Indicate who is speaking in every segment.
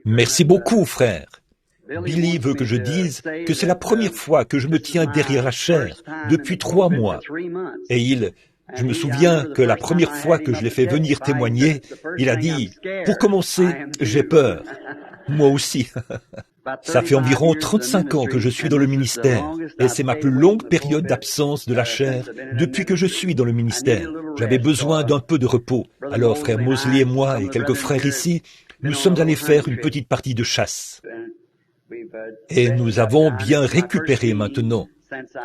Speaker 1: Merci beaucoup, frère. Billy veut que je dise que c'est la première fois que je me tiens derrière la chaire depuis 3 mois. Et je me souviens que la première fois que je l'ai fait venir témoigner, il a dit « Pour commencer, j'ai peur. » Moi aussi. Ça fait environ 35 ans que je suis dans le ministère, et c'est ma plus longue période d'absence de la chair depuis que je suis dans le ministère. J'avais besoin d'un peu de repos. Alors, frère Mosley et moi et quelques frères ici, nous sommes allés faire une petite partie de chasse. Et nous avons bien récupéré maintenant.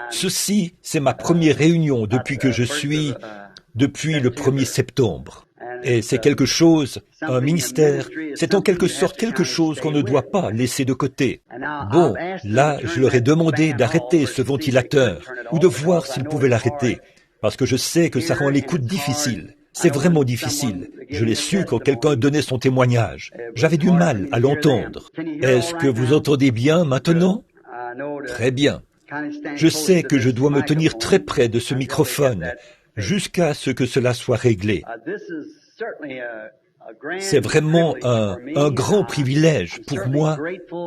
Speaker 1: Ceci, c'est ma première réunion depuis le 1er septembre. Et c'est quelque chose, un ministère, c'est en quelque sorte quelque chose qu'on ne doit pas laisser de côté. Bon, là, je leur ai demandé d'arrêter ce ventilateur, ou de voir s'ils pouvaient l'arrêter, parce que je sais que ça rend l'écoute difficile. C'est vraiment difficile. Je l'ai su quand quelqu'un donnait son témoignage. J'avais du mal à l'entendre. Est-ce que vous entendez bien maintenant? Très bien. Je sais que je dois me tenir très près de ce microphone jusqu'à ce que cela soit réglé. C'est vraiment un grand privilège pour moi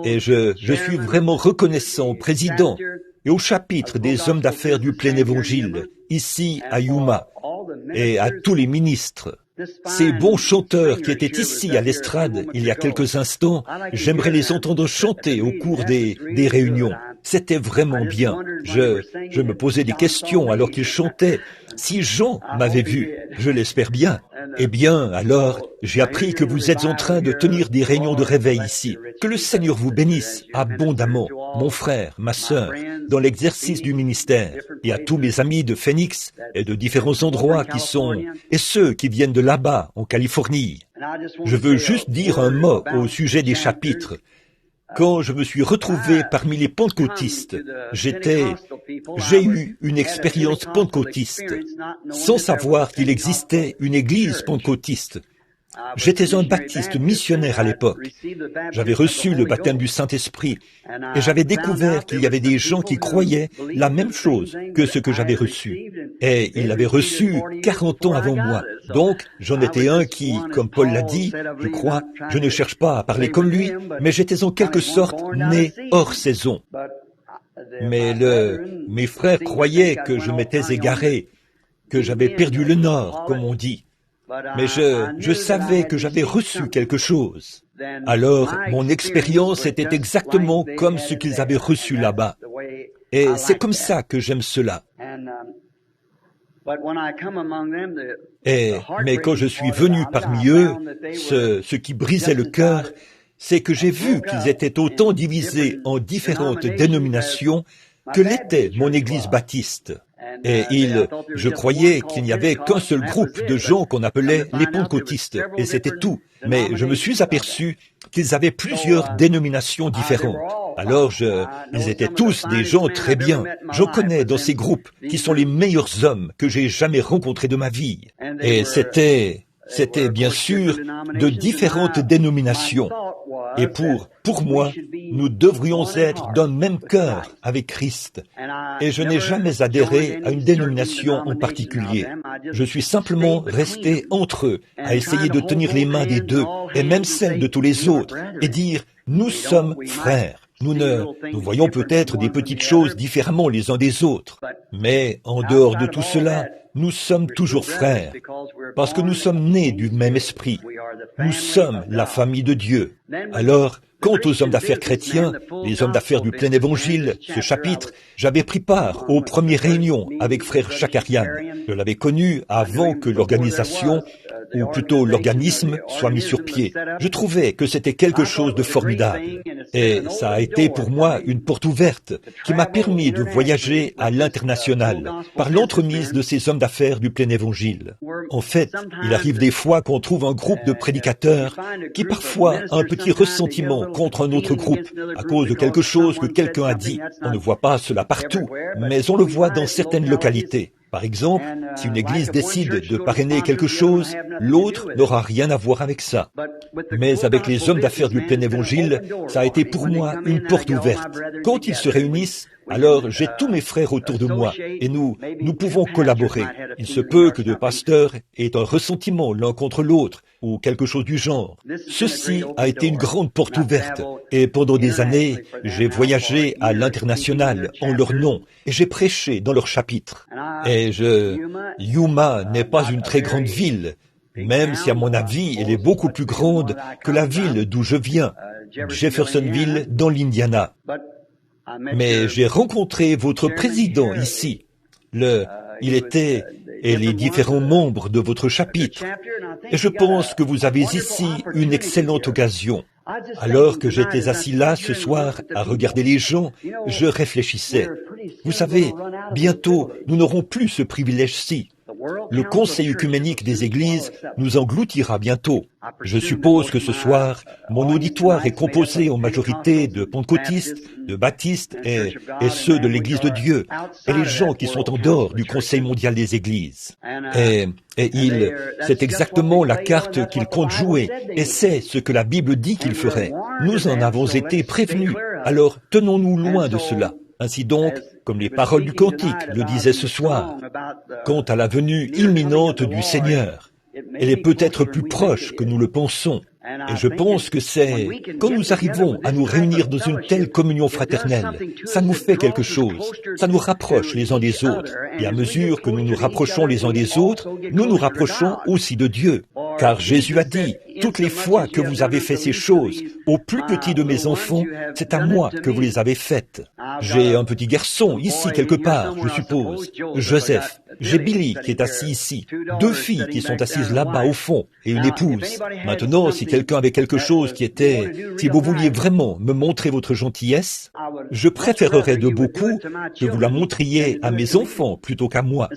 Speaker 1: et je suis vraiment reconnaissant au président et au chapitre des hommes d'affaires du plein évangile, ici à Yuma, et à tous les ministres. Ces bons chanteurs qui étaient ici à l'estrade il y a quelques instants, j'aimerais les entendre chanter au cours des réunions. C'était vraiment bien. Je me posais des questions alors qu'ils chantaient. Si Jean m'avait vu, je l'espère bien. Eh bien, alors, j'ai appris que vous êtes en train de tenir des réunions de réveil ici. Que le Seigneur vous bénisse abondamment, mon frère, ma sœur, dans l'exercice du ministère, et à tous mes amis de Phoenix et de différents endroits et ceux qui viennent de là-bas, en Californie. Je veux juste dire un mot au sujet des chapitres. Quand je me suis retrouvé parmi les pentecôtistes, j'ai eu une expérience pentecôtiste, sans savoir qu'il existait une église pentecôtiste. J'étais un baptiste missionnaire à l'époque. J'avais reçu le baptême du Saint-Esprit et j'avais découvert qu'il y avait des gens qui croyaient la même chose que ce que j'avais reçu. Et ils l'avaient reçu 40 ans avant moi. Donc, j'en étais un qui, comme Paul l'a dit, je crois, je ne cherche pas à parler comme lui, mais j'étais en quelque sorte né hors saison. Mais mes frères croyaient que je m'étais égaré, que j'avais perdu le nord, comme on dit. Mais je savais que j'avais reçu quelque chose. Alors, mon expérience était exactement comme ce qu'ils avaient reçu là-bas. Et c'est comme ça que j'aime cela. Mais quand je suis venu parmi eux, ce qui brisait le cœur, c'est que j'ai vu qu'ils étaient autant divisés en différentes dénominations que l'était mon église baptiste. Et je croyais qu'il n'y avait qu'un seul groupe de gens qu'on appelait les pentecôtistes, et c'était tout. Mais je me suis aperçu qu'ils avaient plusieurs dénominations différentes. Alors, ils étaient tous des gens très bien. J'en connais dans ces groupes qui sont les meilleurs hommes que j'ai jamais rencontrés de ma vie. Et c'était bien sûr de différentes dénominations. Et pour moi, nous devrions être d'un même cœur avec Christ. Et je n'ai jamais adhéré à une dénomination en particulier. Je suis simplement resté entre eux, à essayer de tenir les mains des deux, et même celles de tous les autres, et dire « Nous sommes frères ». Nous voyons peut-être des petites choses différemment les uns des autres. Mais en dehors de tout cela, nous sommes toujours frères, parce que nous sommes nés du même esprit. Nous sommes la famille de Dieu. Alors, quant aux hommes d'affaires chrétiens, les hommes d'affaires du plein évangile, ce chapitre, j'avais pris part aux premières réunions avec frère Chakarian. Je l'avais connu avant que l'organisation, ou plutôt l'organisme, soit mis sur pied. Je trouvais que c'était quelque chose de formidable. Et ça a été pour moi une porte ouverte qui m'a permis de voyager à l'international par l'entremise de ces hommes d'affaires du plein évangile. En fait, il arrive des fois qu'on trouve un groupe de prédicateurs qui parfois a un petit ressentiment contre un autre groupe à cause de quelque chose que quelqu'un a dit. On ne voit pas cela partout, mais on le voit dans certaines localités. Par exemple, si une église décide de parrainer quelque chose, l'autre n'aura rien à voir avec ça. Mais avec les hommes d'affaires du plein évangile, ça a été pour moi une porte ouverte. Quand ils se réunissent, Alors j'ai tous mes frères autour de moi et nous pouvons collaborer. Il se peut que deux pasteurs aient un ressentiment l'un contre l'autre ou quelque chose du genre. Ceci a été une grande porte ouverte et pendant des années, j'ai voyagé à l'international en leur nom et j'ai prêché dans leur chapitre. Yuma n'est pas une très grande ville, même si à mon avis, elle est beaucoup plus grande que la ville d'où je viens, Jeffersonville dans l'Indiana. Mais j'ai rencontré votre président ici. Il était et les différents membres de votre chapitre. Et je pense que vous avez ici une excellente occasion. Alors que j'étais assis là ce soir à regarder les gens, je réfléchissais. Vous savez, bientôt nous n'aurons plus ce privilège-ci. Le Conseil œcuménique des Églises nous engloutira bientôt. Je suppose que ce soir, mon auditoire est composé en majorité de pentecôtistes, de baptistes et ceux de l'Église de Dieu, et les gens qui sont en dehors du Conseil mondial des Églises. C'est exactement la carte qu'il compte jouer, et c'est ce que la Bible dit qu'il ferait. Nous en avons été prévenus, alors tenons-nous loin de cela. Ainsi donc, comme les paroles du cantique le disaient ce soir, quant à la venue imminente du Seigneur, elle est peut-être plus proche que nous le pensons. Et je pense que c'est quand nous arrivons à nous réunir dans une telle communion fraternelle, ça nous fait quelque chose, ça nous rapproche les uns des autres. Et à mesure que nous nous rapprochons les uns des autres, nous nous rapprochons aussi de Dieu. Car Jésus a dit, toutes les fois que vous avez fait ces choses, au plus petit de mes enfants, c'est à moi que vous les avez faites. J'ai un petit garçon ici quelque part, je suppose, Joseph. J'ai Billy qui est assis ici, deux filles qui sont assises là-bas au fond, et une épouse. Maintenant, si quelqu'un avait quelque chose qui était, si vous vouliez vraiment me montrer votre gentillesse, je préférerais de beaucoup que vous la montriez à mes enfants plutôt qu'à moi.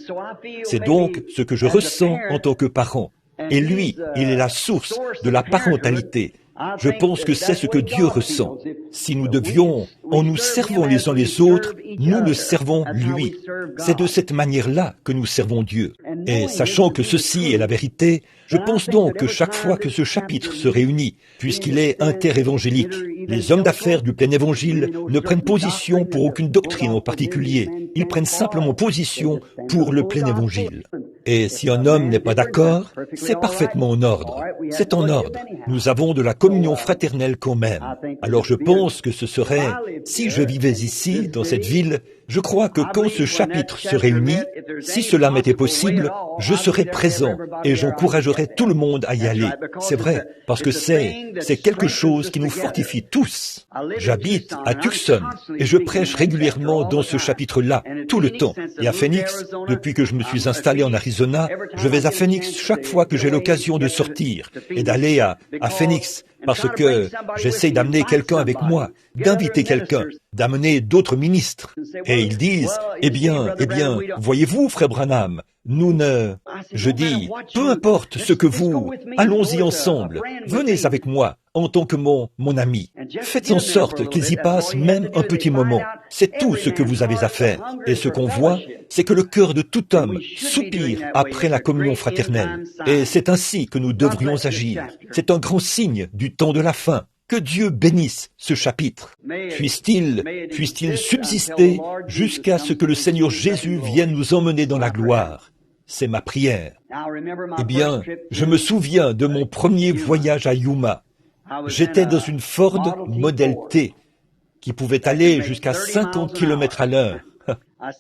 Speaker 1: C'est donc ce que je ressens en tant que parent. Et lui, il est la source de la parentalité. Je pense que c'est ce que Dieu ressent. Si nous devions, en nous servant les uns les autres, nous le servons lui. C'est de cette manière-là que nous servons Dieu. Et sachant que ceci est la vérité, je pense donc que chaque fois que ce chapitre se réunit, puisqu'il est interévangélique, les hommes d'affaires du plein évangile ne prennent position pour aucune doctrine en particulier. Ils prennent simplement position pour le plein évangile. Et si un homme n'est pas d'accord, c'est parfaitement en ordre. C'est en ordre. Nous avons de la communion fraternelle quand même. Alors je pense que ce serait, si je vivais ici, dans cette ville, je crois que quand ce chapitre se réunit, si cela m'était possible, je serais présent et j'encouragerais tout le monde à y aller. C'est vrai, parce que c'est quelque chose qui nous fortifie tous. J'habite à Tucson et je prêche régulièrement dans ce chapitre-là, tout le temps. Et à Phoenix, depuis que je me suis installé en Arizona, je vais à Phoenix chaque fois que j'ai l'occasion de sortir et d'aller à Phoenix, parce que j'essaie d'amener quelqu'un avec moi, d'inviter quelqu'un, d'amener d'autres ministres. Et ils disent, eh bien, voyez-vous, frère Branham, je dis, peu importe ce que vous, allons-y ensemble, venez avec moi, en tant que mon ami. Faites en sorte qu'ils y passent même un petit moment. C'est tout ce que vous avez à faire. Et ce qu'on voit, c'est que le cœur de tout homme soupire après la communion fraternelle. Et c'est ainsi que nous devrions agir. C'est un grand signe du temps de la fin. Que Dieu bénisse ce chapitre. Puisse-t-il subsister jusqu'à ce que le Seigneur Jésus vienne nous emmener dans la gloire. C'est ma prière. Eh bien, je me souviens de mon premier voyage à Yuma. J'étais dans une Ford Model T qui pouvait aller jusqu'à 50 km à l'heure.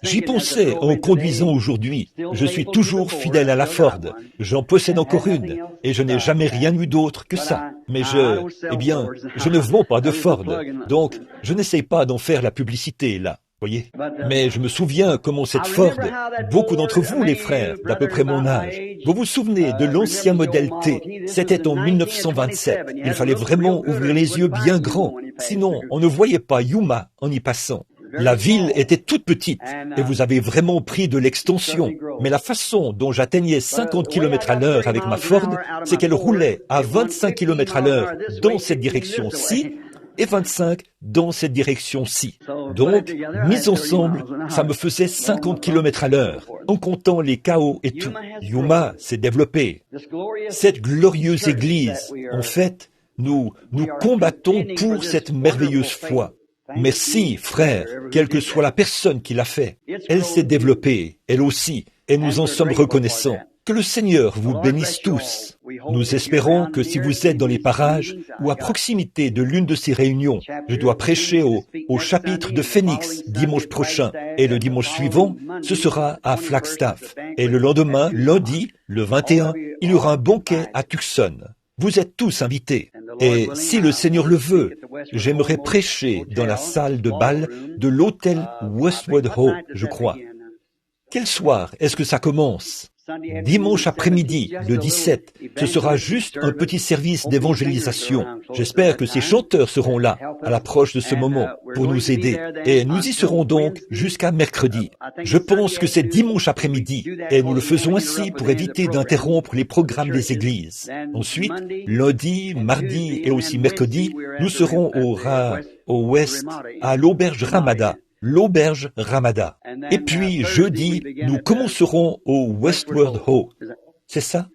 Speaker 1: J'y pensais en conduisant aujourd'hui. Je suis toujours fidèle à la Ford. J'en possède encore une et je n'ai jamais rien eu d'autre que ça. Mais je ne vends pas de Ford. Donc, je n'essaye pas d'en faire la publicité là. Voyez. Mais je me souviens comment cette Ford, beaucoup d'entre vous les frères, d'à peu près mon âge, vous vous souvenez de l'ancien modèle T, c'était en 1927. Il fallait vraiment ouvrir les yeux bien grands, sinon on ne voyait pas Yuma en y passant. La ville était toute petite et vous avez vraiment pris de l'extension. Mais la façon dont j'atteignais 50 km à l'heure avec ma Ford, c'est qu'elle roulait à 25 km à l'heure dans cette direction-ci, et 25 dans cette direction-ci. Donc, mis ensemble, ça me faisait 50 km à l'heure, en comptant les chaos et tout. Yuma s'est développé. Cette glorieuse église, en fait, nous combattons pour cette merveilleuse foi. Merci, frère, quelle que soit la personne qui l'a fait. Elle s'est développée, elle aussi, et nous en sommes reconnaissants. Que le Seigneur vous bénisse tous. Nous espérons que si vous êtes dans les parages ou à proximité de l'une de ces réunions, je dois prêcher au chapitre de Phoenix dimanche prochain, et le dimanche suivant, ce sera à Flagstaff. Et le lendemain, lundi, le 21, il y aura un banquet à Tucson. Vous êtes tous invités. Et si le Seigneur le veut, j'aimerais prêcher dans la salle de bal de l'hôtel Westwood Hall, je crois. Quel soir est-ce que ça commence? Dimanche après-midi, le 17, ce sera juste un petit service d'évangélisation. J'espère que ces chanteurs seront là, à l'approche de ce moment, pour nous aider. Et nous y serons donc jusqu'à mercredi. Je pense que c'est dimanche après-midi, et nous le faisons ainsi pour éviter d'interrompre les programmes des églises. Ensuite, lundi, mardi et aussi mercredi, nous serons au West, à l'auberge Ramada. L'auberge Ramada. Et puis, jeudi, nous commencerons au Westward Ho. C'est ça?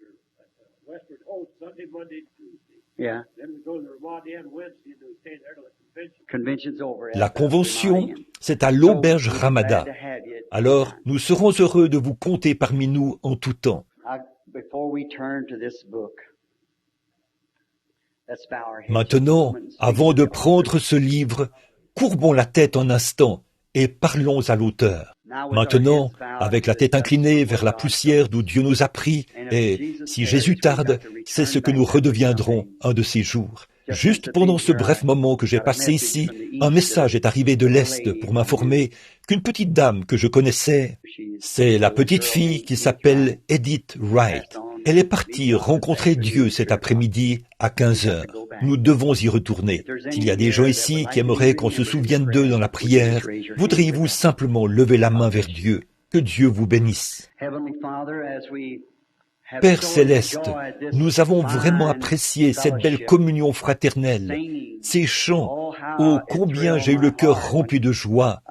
Speaker 1: La convention, c'est à l'auberge Ramada. Alors, nous serons heureux de vous compter parmi nous en tout temps. Maintenant, avant de prendre ce livre, courbons la tête un instant et parlons à l'auteur. Maintenant, avec la tête inclinée vers la poussière d'où Dieu nous a pris, et si Jésus tarde, c'est ce que nous redeviendrons un de ces jours. Juste pendant ce bref moment que j'ai passé ici, un message est arrivé de l'Est pour m'informer qu'une petite dame que je connaissais, c'est la petite fille qui s'appelle Edith Wright. Elle est partie rencontrer Dieu cet après-midi à 15 heures. Nous devons y retourner. S'il y a des gens ici qui aimeraient qu'on se souvienne d'eux dans la prière, voudriez-vous simplement lever la main vers Dieu? Que Dieu vous bénisse. Père Céleste, nous avons vraiment apprécié cette belle communion fraternelle, ces chants. Oh, combien j'ai eu le cœur rempli de joie.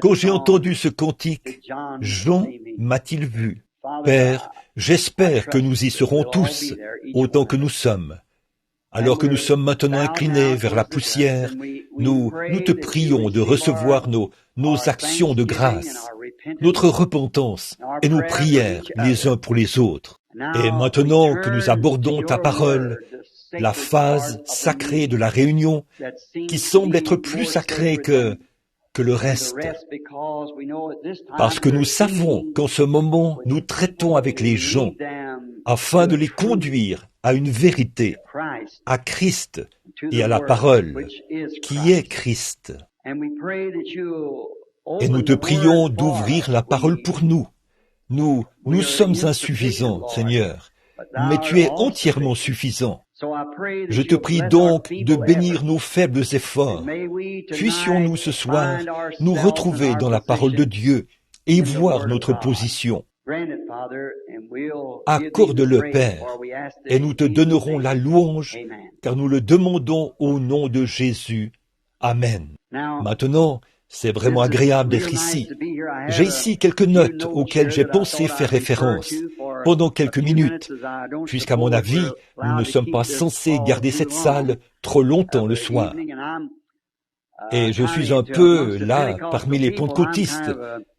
Speaker 1: Quand j'ai entendu ce cantique, Jean m'a-t-il vu? Père, j'espère que nous y serons tous, autant que nous sommes. Alors que nous sommes maintenant inclinés vers la poussière, nous te prions de recevoir nos actions de grâce, notre repentance et nos prières les uns pour les autres. Et maintenant que nous abordons ta parole, la phase sacrée de la réunion, qui semble être plus sacrée que le reste, parce que nous savons qu'en ce moment, nous traitons avec les gens afin de les conduire à une vérité, à Christ et à la parole, qui est Christ. Et nous te prions d'ouvrir la parole pour nous. Nous sommes insuffisants, Seigneur, mais tu es entièrement suffisant. Je te prie donc de bénir nos faibles efforts. Puissions-nous ce soir nous retrouver dans la parole de Dieu et voir notre position. Accorde-le, Père, et nous te donnerons la louange, car nous le demandons au nom de Jésus. Amen. Maintenant, c'est vraiment agréable d'être ici. J'ai ici quelques notes auxquelles j'ai pensé faire référence pendant quelques minutes, puisqu'à mon avis, nous ne sommes pas censés garder cette salle trop longtemps le soir. Et je suis un peu, là, parmi les pentecôtistes,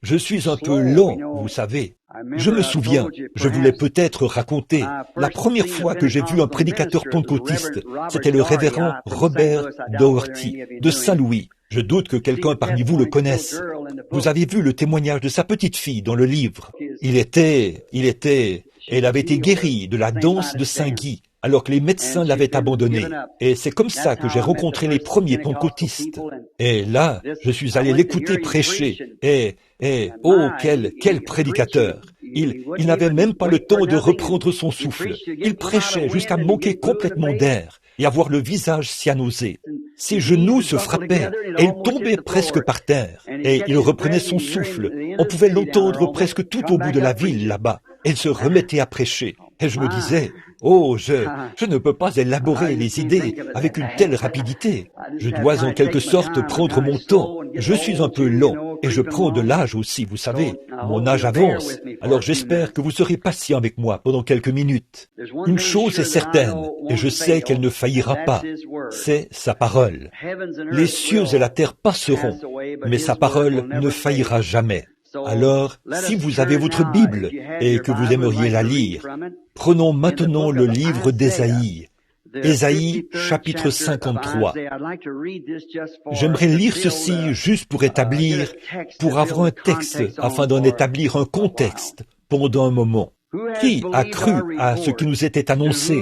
Speaker 1: je suis un peu lent, vous savez. Je me souviens, je voulais peut-être raconter, la première fois que j'ai vu un prédicateur pentecôtiste, c'était le révérend Robert Doherty, de Saint-Louis. Je doute que quelqu'un parmi vous le connaisse. Vous avez vu le témoignage de sa petite fille dans le livre. Elle avait été guérie de la danse de Saint-Guy, alors que les médecins l'avaient abandonnée. Et c'est comme ça que j'ai rencontré les premiers pentecôtistes. Et là, je suis allé l'écouter prêcher. Oh, quel prédicateur! Il n'avait même pas le temps de reprendre son souffle. Il prêchait jusqu'à manquer complètement d'air et avoir le visage cyanosé. Ses genoux se frappaient et il tombait presque par terre. Et il reprenait son souffle. On pouvait l'entendre presque tout au bout de la ville là-bas. Et il se remettait à prêcher. Et je me disais, oh, je ne peux pas élaborer les idées avec une telle rapidité. Je dois en quelque sorte prendre mon temps. Je suis un peu lent Et je prends de l'âge aussi, vous savez. Mon âge avance. Alors j'espère que vous serez patient avec moi pendant quelques minutes. Une chose est certaine, et je sais qu'elle ne faillira pas. C'est sa parole. Les cieux et la terre passeront, mais sa parole ne faillira jamais. Alors, si vous avez votre Bible et que vous aimeriez la lire, prenons maintenant le livre d'Ésaïe. Ésaïe, chapitre 53. J'aimerais lire ceci juste pour établir, pour avoir un texte, afin d'en établir un contexte pendant un moment. Qui a cru à ce qui nous était annoncé?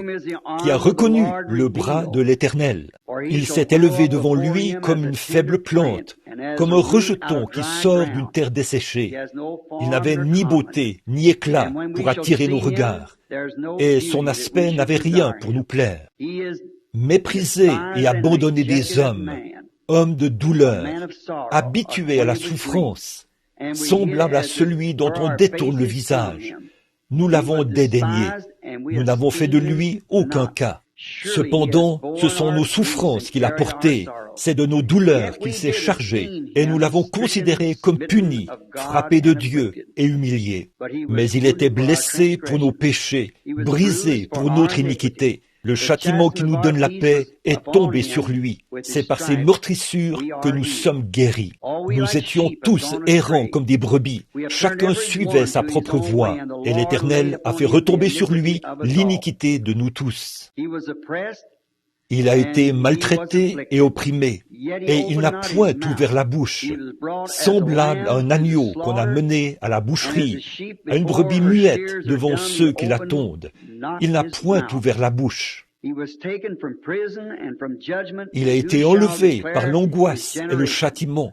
Speaker 1: Qui a reconnu le bras de l'Éternel? Il s'est élevé devant lui comme une faible plante, comme un rejeton qui sort d'une terre desséchée. Il n'avait ni beauté, ni éclat pour attirer nos regards, et son aspect n'avait rien pour nous plaire. Méprisé et abandonné des hommes, homme de douleur, habitué à la souffrance, semblable à celui dont on détourne le visage. Nous l'avons dédaigné, nous n'avons fait de lui aucun cas. Cependant, ce sont nos souffrances qu'il a portées, c'est de nos douleurs qu'il s'est chargé, et nous l'avons considéré comme puni, frappé de Dieu et humilié. Mais il était blessé pour nos péchés, brisé pour notre iniquité. Le châtiment qui nous donne la paix est tombé sur lui. C'est par ses meurtrissures que nous sommes guéris. Nous étions tous errants comme des brebis. Chacun suivait sa propre voie. Et l'Éternel a fait retomber sur lui l'iniquité de nous tous. Il a été maltraité et opprimé, et il n'a point ouvert la bouche, semblable à un agneau qu'on a mené à la boucherie, à une brebis muette devant ceux qui la tondent. Il n'a point ouvert la bouche. Il a été enlevé par l'angoisse et le châtiment,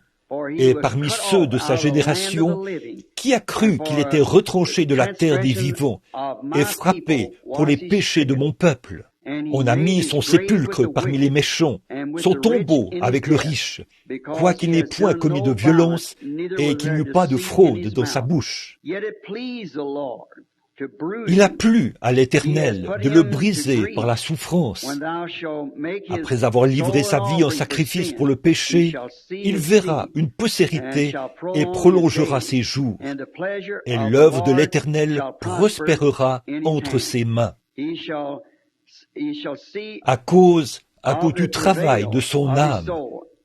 Speaker 1: et parmi ceux de sa génération, qui a cru qu'il était retranché de la terre des vivants et frappé pour les péchés de mon peuple? On a mis son sépulcre parmi les méchants, son tombeau avec le riche, quoiqu'il n'ait point commis de violence et qu'il n'y eût pas de fraude dans sa bouche. Il a plu à l'Éternel de le briser par la souffrance. Après avoir livré sa vie en sacrifice pour le péché, il verra une postérité et prolongera ses jours, et l'œuvre de l'Éternel prospérera entre ses mains. À cause du travail de son âme,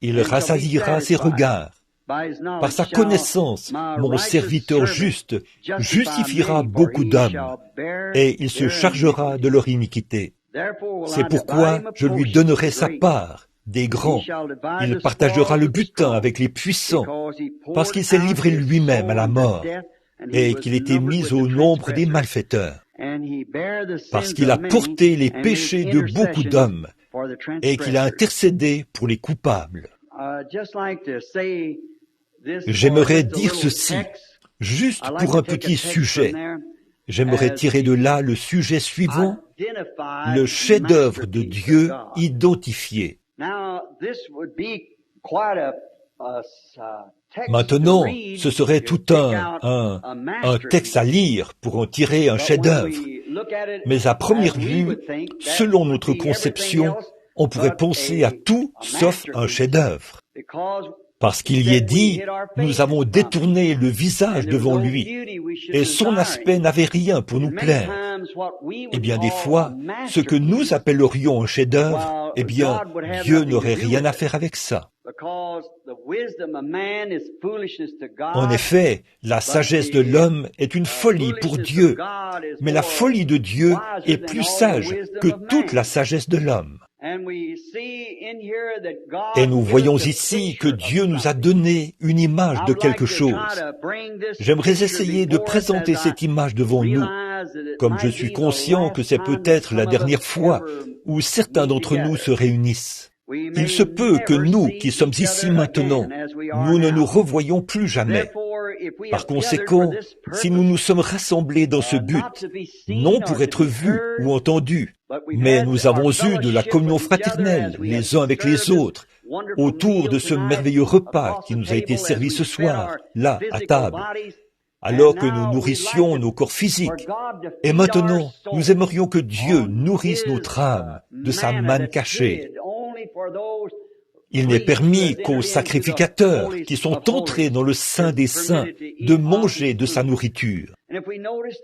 Speaker 1: il rassasiera ses regards. Par sa connaissance, mon serviteur juste justifiera beaucoup d'hommes, et il se chargera de leur iniquité. C'est pourquoi je lui donnerai sa part des grands. Il partagera le butin avec les puissants, parce qu'il s'est livré lui-même à la mort, et qu'il était mis au nombre des malfaiteurs. Parce qu'il a porté les péchés de beaucoup d'hommes, et qu'il a intercédé pour les coupables. J'aimerais dire ceci, juste pour un petit sujet. J'aimerais tirer de là le sujet suivant, le chef-d'œuvre de Dieu identifié. Maintenant, ce serait tout un texte à lire pour en tirer un chef-d'œuvre. Mais à première vue, selon notre conception, on pourrait penser à tout sauf un chef-d'œuvre. Parce qu'il y est dit, nous avons détourné le visage devant lui, et son aspect n'avait rien pour nous plaire. Eh bien, des fois, ce que nous appellerions un chef-d'œuvre, eh bien, Dieu n'aurait rien à faire avec ça. En effet, la sagesse de l'homme est une folie pour Dieu, mais la folie de Dieu est plus sage que toute la sagesse de l'homme. Et nous voyons ici que Dieu nous a donné une image de quelque chose. J'aimerais essayer de présenter cette image devant nous, comme je suis conscient que c'est peut-être la dernière fois où certains d'entre nous se réunissent. Il se peut que nous, qui sommes ici maintenant, nous ne nous revoyons plus jamais. Par conséquent, si nous nous sommes rassemblés dans ce but, non pour être vus ou entendus, mais nous avons eu de la communion fraternelle les uns avec les autres, autour de ce merveilleux repas qui nous a été servi ce soir, là, à table, alors que nous nourrissions nos corps physiques. Et maintenant, nous aimerions que Dieu nourrisse notre âme de sa manne cachée. Il n'est permis qu'aux sacrificateurs qui sont entrés dans le Saint des Saints de manger de sa nourriture.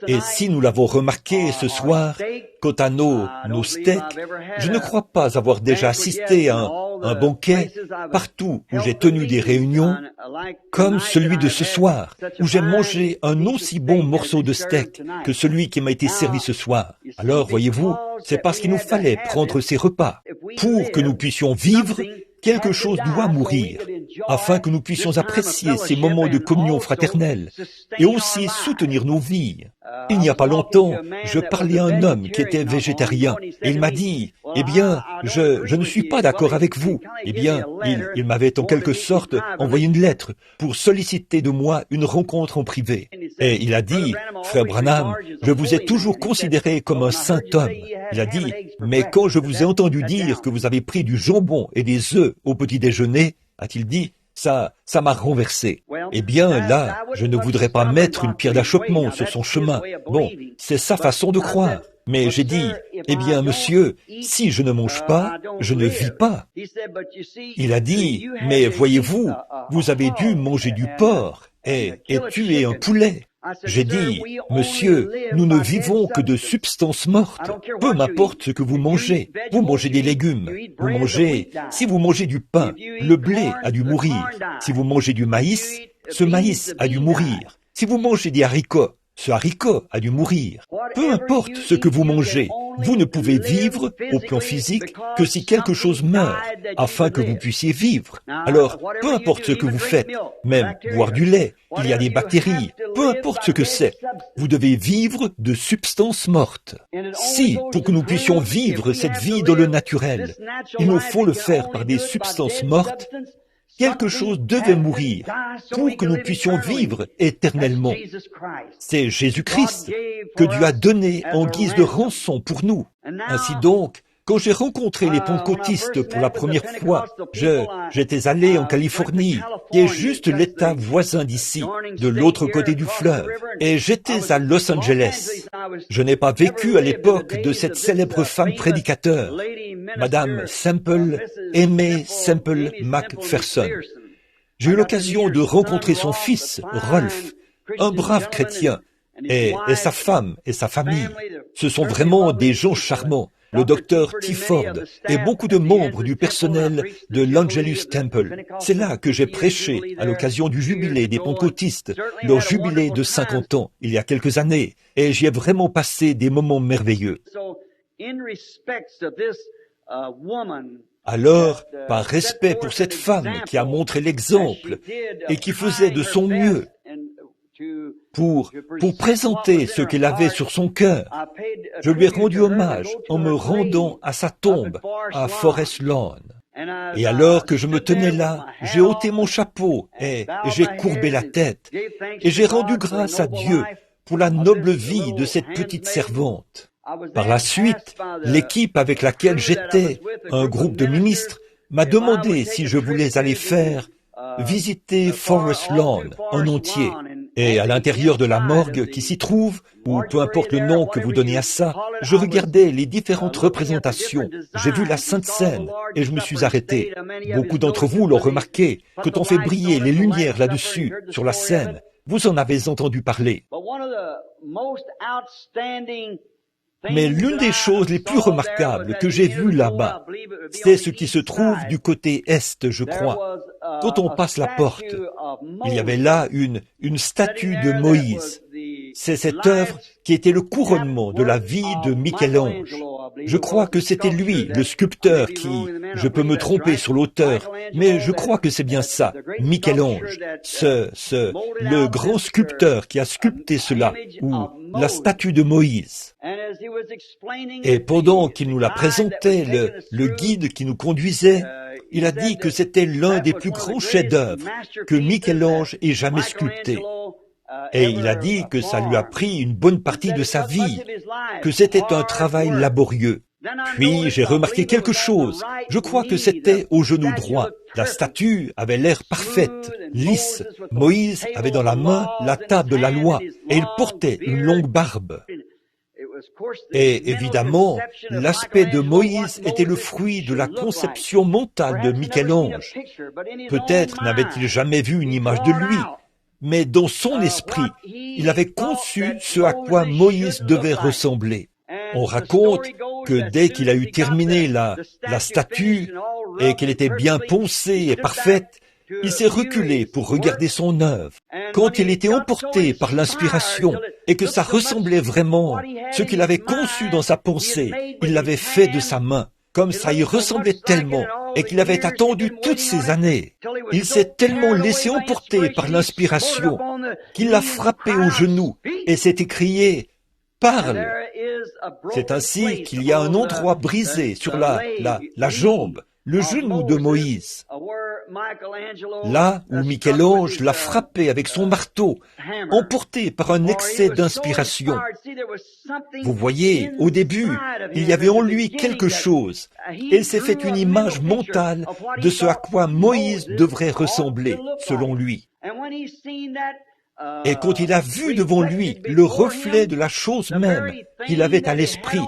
Speaker 1: Et si nous l'avons remarqué ce soir, quant à nos steaks, je ne crois pas avoir déjà assisté à un banquet partout où j'ai tenu des réunions, comme celui de ce soir, où j'ai mangé un aussi bon morceau de steak que celui qui m'a été servi ce soir. Alors, voyez-vous, c'est parce qu'il nous fallait prendre ces repas. Pour que nous puissions vivre, quelque chose doit mourir, afin que nous puissions apprécier ces moments de communion fraternelle et aussi soutenir nos vies. Il n'y a pas longtemps, je parlais à un homme qui était végétarien et il m'a dit, « Eh bien, je ne suis pas d'accord avec vous. » Eh bien, il m'avait en quelque sorte envoyé une lettre pour solliciter de moi une rencontre en privé. Et il a dit, « Frère Branham, je vous ai toujours considéré comme un saint homme. » Il a dit, « Mais quand je vous ai entendu dire que vous avez pris du jambon et des œufs au petit déjeuner, a-t-il dit, ça m'a renversé. » Eh bien, là, je ne voudrais pas mettre une pierre d'achoppement sur son chemin. Bon, c'est sa façon de croire. Mais j'ai dit, eh bien, monsieur, si je ne mange pas, je ne vis pas. Il a dit, mais voyez-vous, vous avez dû manger du porc et tuer un poulet. J'ai dit, monsieur, nous ne vivons que de substances mortes. Peu m'importe ce que vous mangez. Vous mangez des légumes. Si vous mangez du pain, le blé a dû mourir. Si vous mangez du maïs, ce maïs a dû mourir. Si vous mangez des haricots, ce haricot a dû mourir. Peu importe ce que vous mangez, vous ne pouvez vivre au plan physique que si quelque chose meurt, afin que vous puissiez vivre. Alors, peu importe ce que vous faites, même boire du lait, il y a des bactéries, peu importe ce que c'est, vous devez vivre de substances mortes. Si, pour que nous puissions vivre cette vie dans le naturel, il nous faut le faire par des substances mortes, quelque chose devait mourir pour que nous puissions vivre éternellement. C'est Jésus-Christ que Dieu a donné en guise de rançon pour nous. Ainsi donc, quand j'ai rencontré les pentecôtistes pour la première fois, j'étais allé en Californie, qui est juste l'État voisin d'ici, de l'autre côté du fleuve, et j'étais à Los Angeles. Je n'ai pas vécu à l'époque de cette célèbre femme prédicateur, Madame Aimée Semple McPherson. J'ai eu l'occasion de rencontrer son fils, Rolf, un brave chrétien, et sa femme et sa famille. Ce sont vraiment des gens charmants. Le docteur T. Ford et beaucoup de membres du personnel de l'Angelus Temple. C'est là que j'ai prêché à l'occasion du jubilé des pentecôtistes, leur jubilé de 50 ans, il y a quelques années, et j'y ai vraiment passé des moments merveilleux. Alors, par respect pour cette femme qui a montré l'exemple et qui faisait de son mieux pour présenter ce qu'elle avait sur son cœur, je lui ai rendu hommage en me rendant à sa tombe à Forest Lawn. Et alors que je me tenais là, j'ai ôté mon chapeau et j'ai courbé la tête et j'ai rendu grâce à Dieu pour la noble vie de cette petite servante. Par la suite, l'équipe avec laquelle j'étais, un groupe de ministres, m'a demandé si je voulais aller visiter Forest Lawn en entier. Et à l'intérieur de la morgue qui s'y trouve, ou peu importe le nom que vous donnez à ça, je regardais les différentes représentations. J'ai vu la Sainte Seine et je me suis arrêté. Beaucoup d'entre vous l'ont remarqué, quand on fait briller les lumières là-dessus, sur la scène. Vous en avez entendu parler. Mais l'une des choses les plus remarquables que j'ai vues là-bas, c'est ce qui se trouve du côté est, je crois. Quand on passe la porte, il y avait là une statue de Moïse. C'est cette œuvre qui était le couronnement de la vie de Michel-Ange. Je crois que c'était lui, le sculpteur, je peux me tromper sur l'auteur, mais je crois que c'est bien ça, Michel-Ange, le grand sculpteur qui a sculpté cela, ou la statue de Moïse. Et pendant qu'il nous la présentait, le guide qui nous conduisait, il a dit que c'était l'un des plus grands chefs-d'œuvre que Michel-Ange ait jamais sculpté. Et il a dit que ça lui a pris une bonne partie de sa vie, que c'était un travail laborieux. Puis j'ai remarqué quelque chose. Je crois que c'était au genou droit. La statue avait l'air parfaite, lisse. Moïse avait dans la main la table de la loi et il portait une longue barbe. Et évidemment, l'aspect de Moïse était le fruit de la conception mentale de Michel-Ange. Peut-être n'avait-il jamais vu une image de lui, mais dans son esprit, il avait conçu ce à quoi Moïse devait ressembler. On raconte que dès qu'il a eu terminé la statue et qu'elle était bien poncée et parfaite, il s'est reculé pour regarder son œuvre. Quand il était emporté par l'inspiration et que ça ressemblait vraiment ce qu'il avait conçu dans sa pensée, il l'avait fait de sa main, comme ça y ressemblait tellement et qu'il avait attendu toutes ces années. Il s'est tellement laissé emporter par l'inspiration qu'il l'a frappé au genou et s'est écrié « Parle !» C'est ainsi qu'il y a un endroit brisé sur la jambe, le genou de Moïse, là où Michel-Ange l'a frappé avec son marteau, emporté par un excès d'inspiration. Vous voyez, au début, il y avait en lui quelque chose, et il s'est fait une image mentale de ce à quoi Moïse devrait ressembler, selon lui. Et quand il a vu devant lui le reflet de la chose même qu'il avait à l'esprit,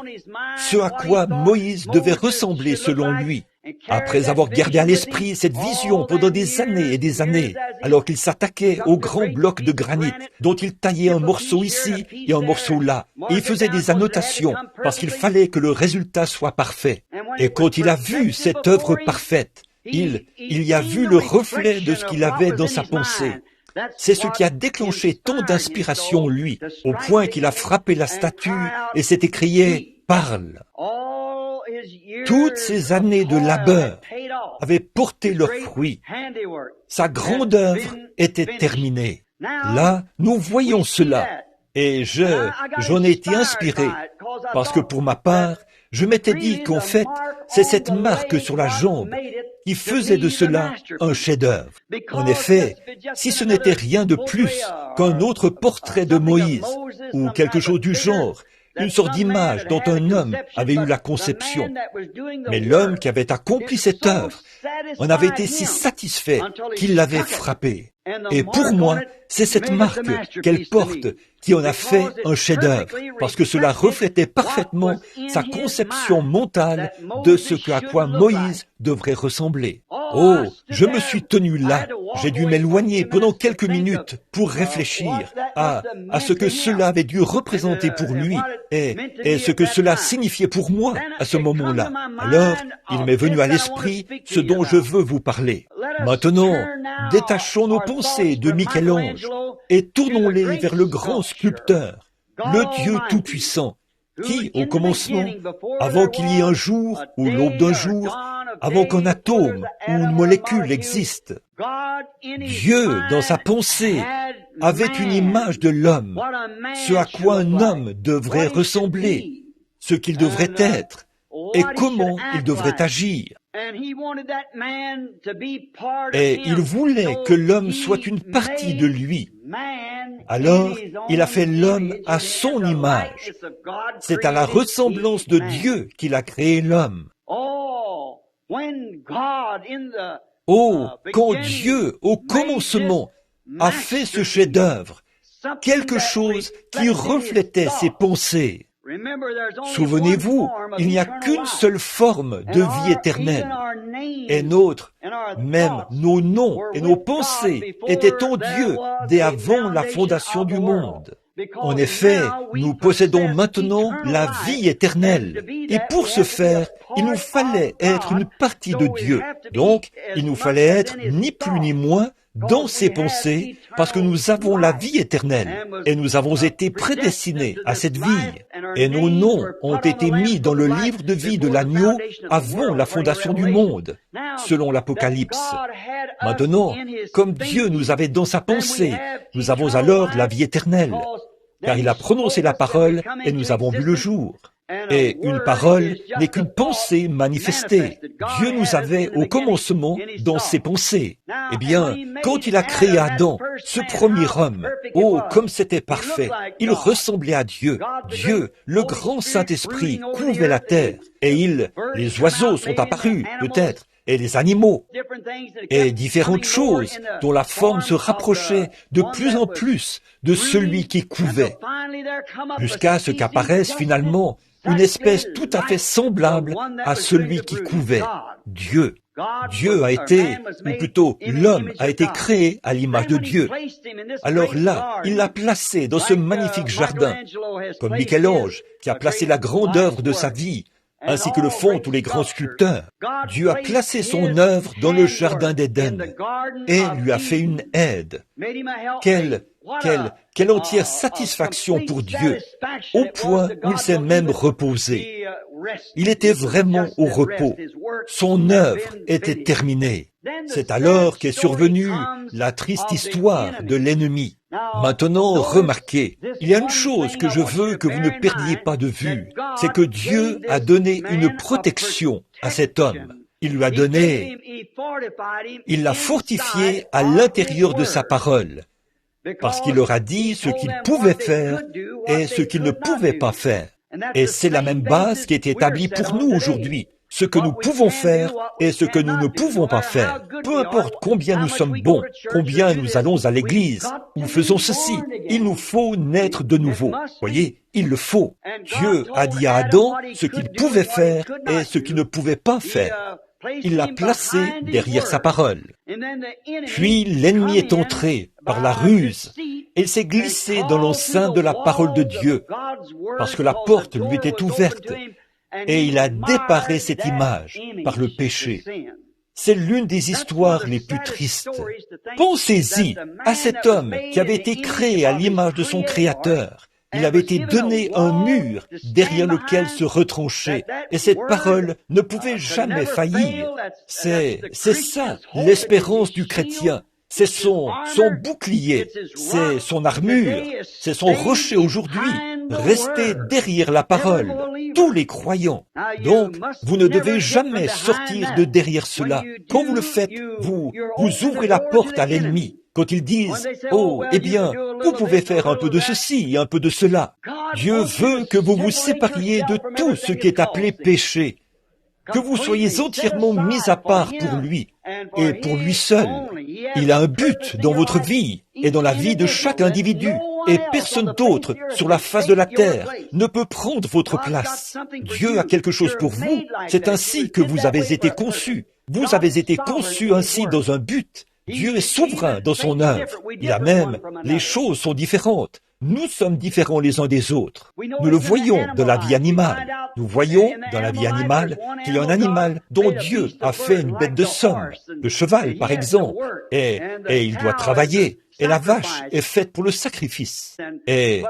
Speaker 1: ce à quoi Moïse devait ressembler selon lui, après avoir gardé à l'esprit cette vision pendant des années et des années, alors qu'il s'attaquait aux grands blocs de granit, dont il taillait un morceau ici et un morceau là, et il faisait des annotations, parce qu'il fallait que le résultat soit parfait. Et quand il a vu cette œuvre parfaite, il y a vu le reflet de ce qu'il avait dans sa pensée. C'est ce qui a déclenché tant d'inspiration en lui, au point qu'il a frappé la statue et s'est écrié « Parle ». Toutes ces années de labeur avaient porté leurs fruits. Sa grande œuvre était terminée. Là, nous voyons cela. Et j'en ai été inspiré, parce que pour ma part, je m'étais dit qu'en fait, c'est cette marque sur la jambe qui faisait de cela un chef-d'œuvre. En effet, si ce n'était rien de plus qu'un autre portrait de Moïse, ou quelque chose du genre, une sorte d'image dont un homme avait eu la conception. Mais l'homme qui avait accompli cette œuvre en avait été si satisfait qu'il l'avait frappé. Et pour moi, c'est cette marque qu'elle porte qui en a fait un chef-d'œuvre, parce que cela reflétait parfaitement sa conception mentale de ce à quoi Moïse devrait ressembler. Oh, je me suis tenu là, j'ai dû m'éloigner pendant quelques minutes pour réfléchir à ce que cela avait dû représenter pour lui et ce que cela signifiait pour moi à ce moment-là. Alors, il m'est venu à l'esprit ce dont je veux vous parler. Maintenant, détachons nos pensées de Michel-Ange et tournons-les vers le grand sculpteur, le Dieu Tout-Puissant, qui, au commencement, avant qu'il y ait un jour ou l'aube d'un jour, avant qu'un atome ou une molécule existe, Dieu, dans sa pensée, avait une image de l'homme, ce à quoi un homme devrait ressembler, ce qu'il devrait être, et comment il devrait agir. Et il voulait que l'homme soit une partie de lui. Alors, il a fait l'homme à son image. C'est à la ressemblance de Dieu qu'il a créé l'homme. Oh, quand Dieu, au commencement, a fait ce chef-d'œuvre, quelque chose qui reflétait ses pensées. Souvenez-vous, il n'y a qu'une seule forme de vie éternelle. Et même nos noms et nos pensées étaient en Dieu dès avant la fondation du monde. En effet, nous possédons maintenant la vie éternelle. Et pour ce faire, il nous fallait être une partie de Dieu. Donc, il nous fallait être ni plus ni moins dans ses pensées, parce que nous avons la vie éternelle, et nous avons été prédestinés à cette vie, et nos noms ont été mis dans le livre de vie de l'agneau avant la fondation du monde, selon l'Apocalypse. Maintenant, comme Dieu nous avait dans sa pensée, nous avons alors la vie éternelle, car il a prononcé la parole et nous avons vu le jour. Et une parole n'est qu'une pensée manifestée. Dieu nous avait au commencement dans ses pensées. Eh bien, quand il a créé Adam, ce premier homme, oh, comme c'était parfait, il ressemblait à Dieu. Dieu, le grand Saint-Esprit, couvrait la terre. Et les oiseaux sont apparus, peut-être. et les animaux, et différentes choses dont la forme se rapprochait de plus en plus de celui qui couvait, jusqu'à ce qu'apparaisse finalement une espèce tout à fait semblable à celui qui couvait, Dieu. Dieu a été, ou plutôt l'homme a été créé à l'image de Dieu. Alors là, il l'a placé dans ce magnifique jardin, comme Michel-Ange qui a placé la grande œuvre de sa vie, ainsi que le font tous les grands sculpteurs. Dieu a placé son œuvre dans le jardin d'Éden et lui a fait une aide. Quelle entière satisfaction pour Dieu, au point où il s'est même reposé. Il était vraiment au repos. Son œuvre était terminée. C'est alors qu'est survenue la triste histoire de l'ennemi. Maintenant, remarquez, il y a une chose que je veux que vous ne perdiez pas de vue, c'est que Dieu a donné une protection à cet homme. Il lui a donné, il l'a fortifié à l'intérieur de sa parole, parce qu'il leur a dit ce qu'il pouvait faire et ce qu'il ne pouvait pas faire. Et c'est la même base qui est établie pour nous aujourd'hui. Ce que nous pouvons faire et ce que nous ne pouvons pas faire. Peu importe combien nous sommes bons, combien nous allons à l'église, ou faisons ceci, il nous faut naître de nouveau. Voyez, il le faut. Dieu a dit à Adam ce qu'il pouvait faire et ce qu'il ne pouvait pas faire. Il l'a placé derrière sa parole. Puis l'ennemi est entré par la ruse et s'est glissé dans l'enceinte de la parole de Dieu, parce que la porte lui était ouverte. Et il a déparé cette image par le péché. C'est l'une des histoires les plus tristes. Pensez-y à cet homme qui avait été créé à l'image de son Créateur. Il avait été donné un mur derrière lequel se retrancher, et cette parole ne pouvait jamais faillir. C'est ça, l'espérance du chrétien. C'est son bouclier, c'est son armure, c'est son rocher aujourd'hui. Restez derrière la parole, tous les croyants. Donc, vous ne devez jamais sortir de derrière cela. Quand vous le faites, vous ouvrez la porte à l'ennemi. Quand ils disent, « Oh, eh bien, vous pouvez faire un peu de ceci et un peu de cela. » Dieu veut que vous vous sépariez de tout ce qui est appelé péché, que vous soyez entièrement mis à part pour lui et pour lui seul. Il a un but dans votre vie et dans la vie de chaque individu, et personne d'autre sur la face de la terre ne peut prendre votre place. Dieu a quelque chose pour vous, c'est ainsi que vous avez été conçus. Vous avez été conçus ainsi dans un but. Dieu est souverain dans son œuvre. Il a même, les choses sont différentes. Nous sommes différents les uns des autres. Nous le voyons dans la vie animale. Nous voyons dans la vie animale qu'il y a un animal dont Dieu a fait une bête de somme, le cheval par exemple, et il doit travailler. Et la vache est faite pour le sacrifice. Mais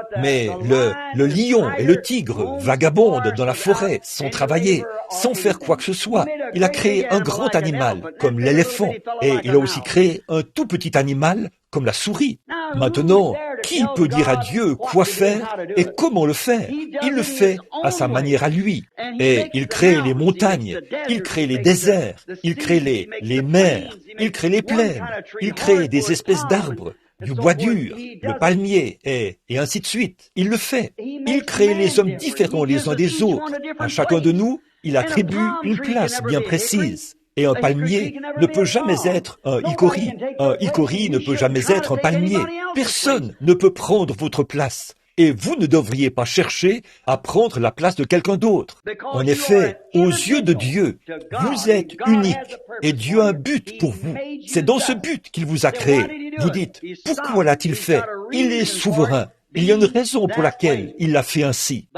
Speaker 1: le lion et le tigre vagabondent dans la forêt sans travailler, sans faire quoi que ce soit. Il a créé un grand animal comme l'éléphant, et il a aussi créé un tout petit animal comme la souris. Maintenant, qui peut dire à Dieu quoi faire et comment le faire? Il le fait à sa manière à lui. Et il crée les montagnes, il crée les déserts, il crée les mers, il crée les plaines, il crée des espèces d'arbres, du bois dur, le palmier, et ainsi de suite. Il le fait. Il crée les hommes différents les uns des autres. À chacun de nous, il attribue une place bien précise. Et un palmier ne peut jamais être un hickory. Un hickory ne peut jamais être un palmier. Personne ne peut prendre votre place. Et vous ne devriez pas chercher à prendre la place de quelqu'un d'autre. En effet, aux yeux de Dieu, vous êtes unique et Dieu a un but pour vous. C'est dans ce but qu'il vous a créé. Vous dites, pourquoi l'a-t-il fait? Il est souverain. Il y a une raison pour laquelle il l'a fait ainsi.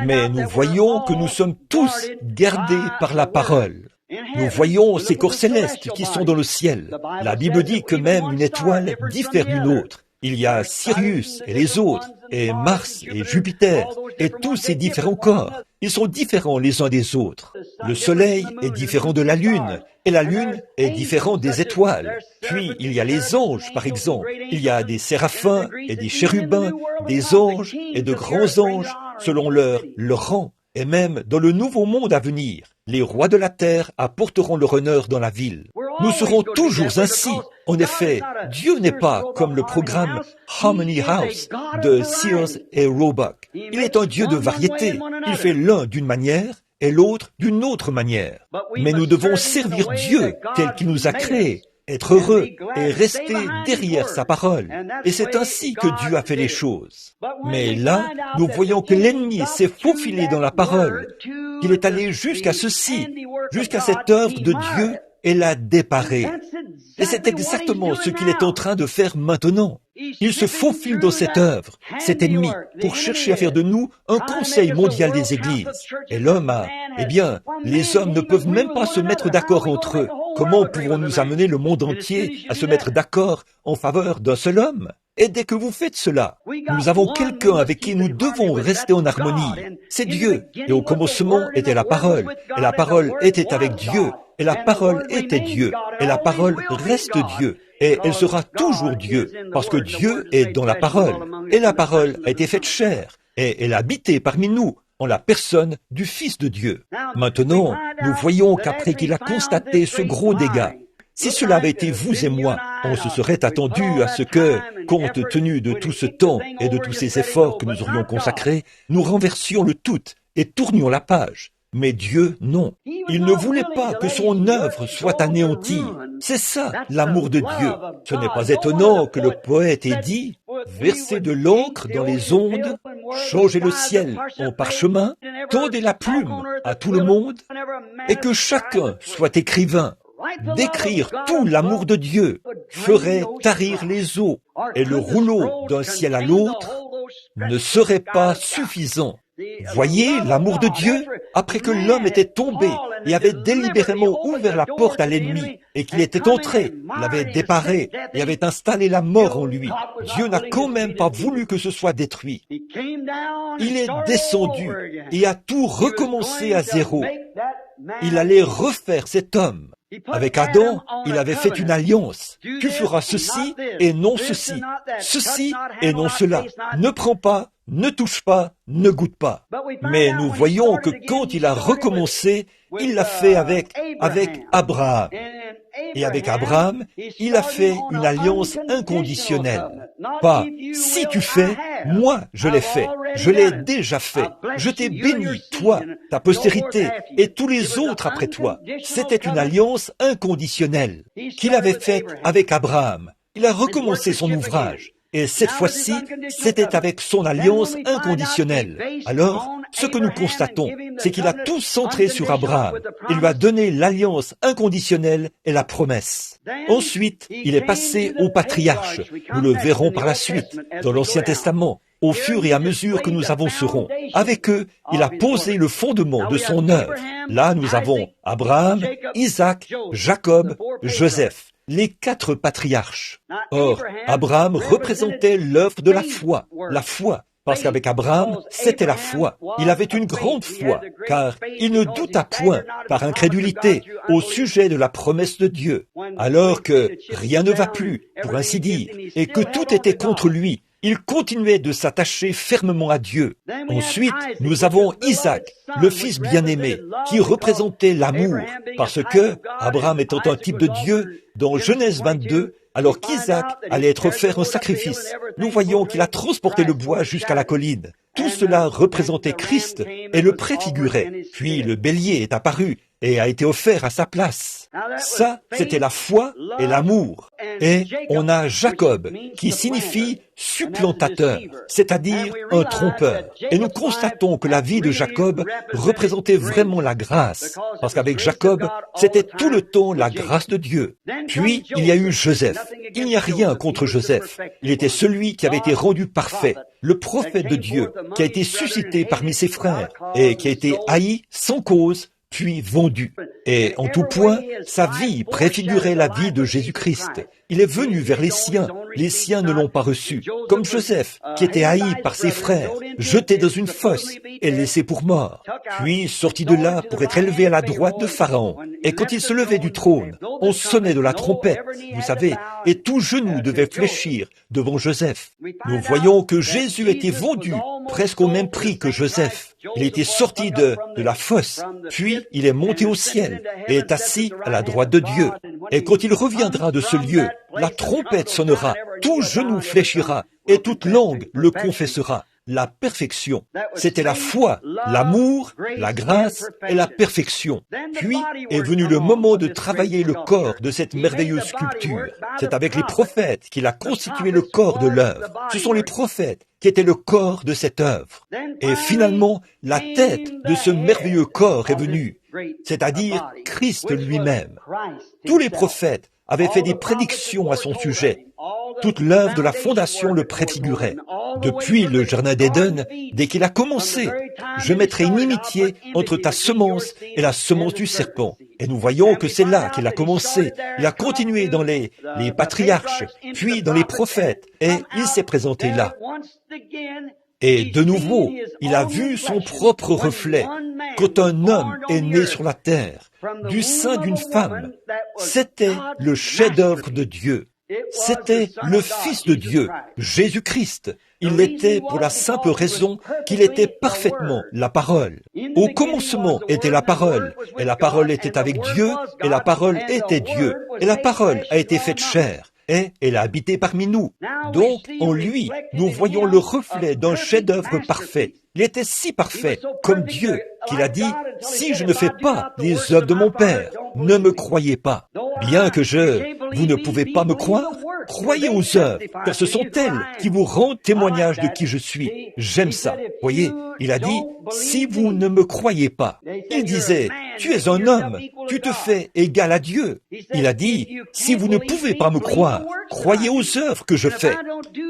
Speaker 1: Mais nous voyons que nous sommes tous gardés par la parole. Nous voyons ces corps célestes qui sont dans le ciel. La Bible dit que même une étoile diffère d'une autre. Il y a Sirius et les autres, et Mars et Jupiter, et tous ces différents corps. Ils sont différents les uns des autres. Le soleil est différent de la lune, et la lune est différente des étoiles. Puis il y a les anges, par exemple. Il y a des séraphins et des chérubins, des anges et de grands anges, selon leur rang. Et même dans le nouveau monde à venir, les rois de la terre apporteront leur honneur dans la ville. Nous serons toujours ainsi. En effet, Dieu n'est pas comme le programme Harmony House de Sears et Roebuck. Il est un Dieu de variété. Il fait l'un d'une manière et l'autre d'une autre manière. Mais nous devons servir Dieu tel qu'il nous a créés, être heureux et rester derrière sa parole. Et c'est ainsi que Dieu a fait les choses. Mais là, nous voyons que l'ennemi s'est faufilé dans la parole, qu'il est allé jusqu'à ceci, jusqu'à cette œuvre de Dieu, et l'a déparée. Et c'est exactement ce qu'il est en train de faire maintenant. Il se faufile dans cette œuvre, cet ennemi, pour chercher à faire de nous un conseil mondial des églises. Et l'homme les hommes ne peuvent même pas se mettre d'accord entre eux. Comment pouvons-nous amener le monde entier à se mettre d'accord en faveur d'un seul homme? Et dès que vous faites cela, nous avons quelqu'un avec qui nous devons rester en harmonie. C'est Dieu. Et au commencement était la parole. Et la parole était avec Dieu. Et la parole était Dieu. Et la parole reste Dieu. Et elle sera toujours Dieu, parce que Dieu est dans la parole. Et la parole a été faite chair. Et elle a habité parmi nous, en la personne du Fils de Dieu. Maintenant, nous voyons qu'après qu'il a constaté ce gros dégât, si cela avait été vous et moi, on se serait attendu à ce que, compte tenu de tout ce temps et de tous ces efforts que nous aurions consacrés, nous renversions le tout et tournions la page. Mais Dieu, non. Il ne voulait pas que son œuvre soit anéantie. C'est ça, l'amour de Dieu. Ce n'est pas étonnant que le poète ait dit « Versez de l'encre dans les ondes, changez le ciel en parchemin, tendez la plume à tout le monde, et que chacun soit écrivain. D'écrire tout l'amour de Dieu ferait tarir les eaux, et le rouleau d'un ciel à l'autre ne serait pas suffisant. » Voyez l'amour de Dieu, après que l'homme était tombé et avait délibérément ouvert la porte à l'ennemi, et qu'il était entré, l'avait déparé et avait installé la mort en lui. Dieu n'a quand même pas voulu que ce soit détruit. Il est descendu et a tout recommencé à zéro. Il allait refaire cet homme. Avec Adam, il avait fait une alliance. Tu feras ceci et non ceci. Ceci et non cela. Ne prends pas, ne touche pas, ne goûte pas. Mais nous voyons que quand il a recommencé, il l'a fait avec Abraham. Et avec Abraham, il a fait une alliance inconditionnelle. Pas « si tu fais, moi je l'ai fait, je l'ai déjà fait, je t'ai béni, toi, ta postérité et tous les autres après toi. » C'était une alliance inconditionnelle qu'il avait faite avec Abraham. Il a recommencé son ouvrage. Et cette fois-ci, c'était avec son alliance inconditionnelle. Alors, ce que nous constatons, c'est qu'il a tout centré sur Abraham. Il lui a donné l'alliance inconditionnelle et la promesse. Ensuite, il est passé aux patriarches. Nous le verrons par la suite, dans l'Ancien Testament, au fur et à mesure que nous avancerons. Avec eux, il a posé le fondement de son œuvre. Là, nous avons Abraham, Isaac, Jacob, Joseph. Les 4 patriarches. Or, Abraham représentait l'œuvre de la foi, parce qu'avec Abraham, c'était la foi. Il avait une grande foi, car il ne douta point, par incrédulité, au sujet de la promesse de Dieu, alors que rien ne va plus, pour ainsi dire, et que tout était contre lui. Il continuait de s'attacher fermement à Dieu. Ensuite, nous avons Isaac, le fils bien-aimé, qui représentait l'amour, parce que, Abraham étant un type de Dieu, dans Genèse 22, alors qu'Isaac allait être offert un sacrifice, nous voyons qu'il a transporté le bois jusqu'à la colline. Tout cela représentait Christ et le préfigurait. Puis le bélier est apparu et a été offert à sa place. Ça, c'était la foi et l'amour. Et on a Jacob, qui signifie supplantateur, c'est-à-dire un trompeur. Et nous constatons que la vie de Jacob représentait vraiment la grâce, parce qu'avec Jacob, c'était tout le temps la grâce de Dieu. Puis, il y a eu Joseph. Il n'y a rien contre Joseph. Il était celui qui avait été rendu parfait, le prophète de Dieu, qui a été suscité parmi ses frères et qui a été haï sans cause, puis vendu. Et en tout point, sa vie préfigurait la vie de Jésus-Christ. Il est venu vers les siens ne l'ont pas reçu. Comme Joseph, qui était haï par ses frères, jeté dans une fosse et laissé pour mort. Puis sorti de là pour être élevé à la droite de Pharaon. Et quand il se levait du trône, on sonnait de la trompette, vous savez, et tout genou devait fléchir devant Joseph. Nous voyons que Jésus était vendu presque au même prix que Joseph. Il était sorti de la fosse, puis il est monté au ciel et est assis à la droite de Dieu. Et quand il reviendra de ce lieu, la trompette sonnera, tout genou fléchira et toute langue le confessera. la perfection. C'était la foi, l'amour, la grâce et la perfection. Puis est venu le moment de travailler le corps de cette merveilleuse sculpture. C'est avec les prophètes qu'il a constitué le corps de l'œuvre. Ce sont les prophètes qui étaient le corps de cette œuvre. Et finalement, la tête de ce merveilleux corps est venue, c'est-à-dire Christ lui-même. Tous les prophètes avaient fait des prédictions à son sujet. Toute l'œuvre de la fondation le préfigurait. Depuis le Jardin d'Éden, dès qu'il a commencé, je mettrai une inimitié entre ta semence et la semence du serpent. Et nous voyons que c'est là qu'il a commencé. Il a continué dans les patriarches, puis dans les prophètes, et il s'est présenté là. Et de nouveau, il a vu son propre reflet. Quand un homme est né sur la terre, du sein d'une femme, c'était le chef-d'œuvre de Dieu. C'était le Fils de Dieu, Jésus-Christ. Il l'était pour la simple raison qu'il était parfaitement la parole. Au commencement était la parole, et la parole était avec Dieu, et la parole était Dieu, et la parole a été faite chair, et elle a habité parmi nous. Donc, en lui, nous voyons le reflet d'un chef-d'œuvre parfait. Il était si parfait, comme Dieu, qu'il a dit, « Si je ne fais pas les œuvres de mon Père, ne me croyez pas. » Bien que vous ne pouvez pas me croire, croyez aux œuvres, car ce sont elles qui vous rendent témoignage de qui je suis. J'aime ça. Voyez, il a dit, « Si vous ne me croyez pas. » Il disait, « Tu es un homme, tu te fais égal à Dieu. » Il a dit, « Si vous ne pouvez pas me croire, croyez aux œuvres que je fais.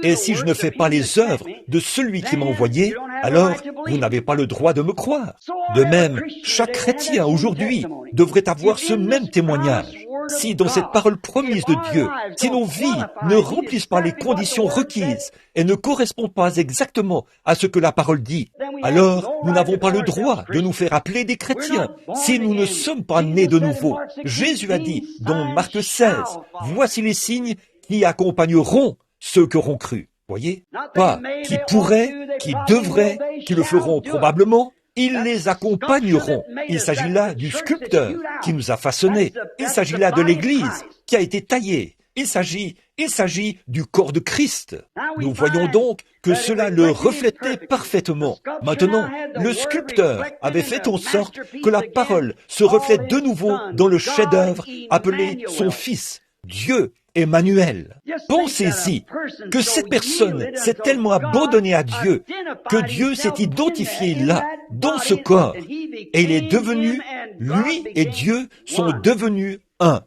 Speaker 1: Et si je ne fais pas les œuvres de celui qui m'a envoyé, alors vous n'avez pas le droit de me croire. » De même, chaque chrétien aujourd'hui devrait avoir ce même témoignage. Si dans cette parole promise de Dieu, si nos vies ne remplissent pas les conditions requises et ne correspondent pas exactement à ce que la parole dit, alors nous n'avons pas le droit de nous faire appeler des chrétiens si nous ne sommes pas nés de nouveau. Jésus a dit dans Marc 16, « Voici les signes qui accompagneront ceux qui auront cru. » Voyez, pas qui pourraient, qui devraient, qui le feront probablement. Ils les accompagneront. Il s'agit là du sculpteur qui nous a façonnés. Il s'agit là de l'Église qui a été taillée. Il s'agit du corps de Christ. Nous voyons donc que cela le reflétait parfaitement. Maintenant, le sculpteur avait fait en sorte que la parole se reflète de nouveau dans le chef-d'œuvre appelé son Fils, Dieu Emmanuel. Pensez-y que cette personne s'est tellement abandonnée à Dieu que Dieu s'est identifié là, dans ce corps, et il est devenu, lui et Dieu sont devenus un.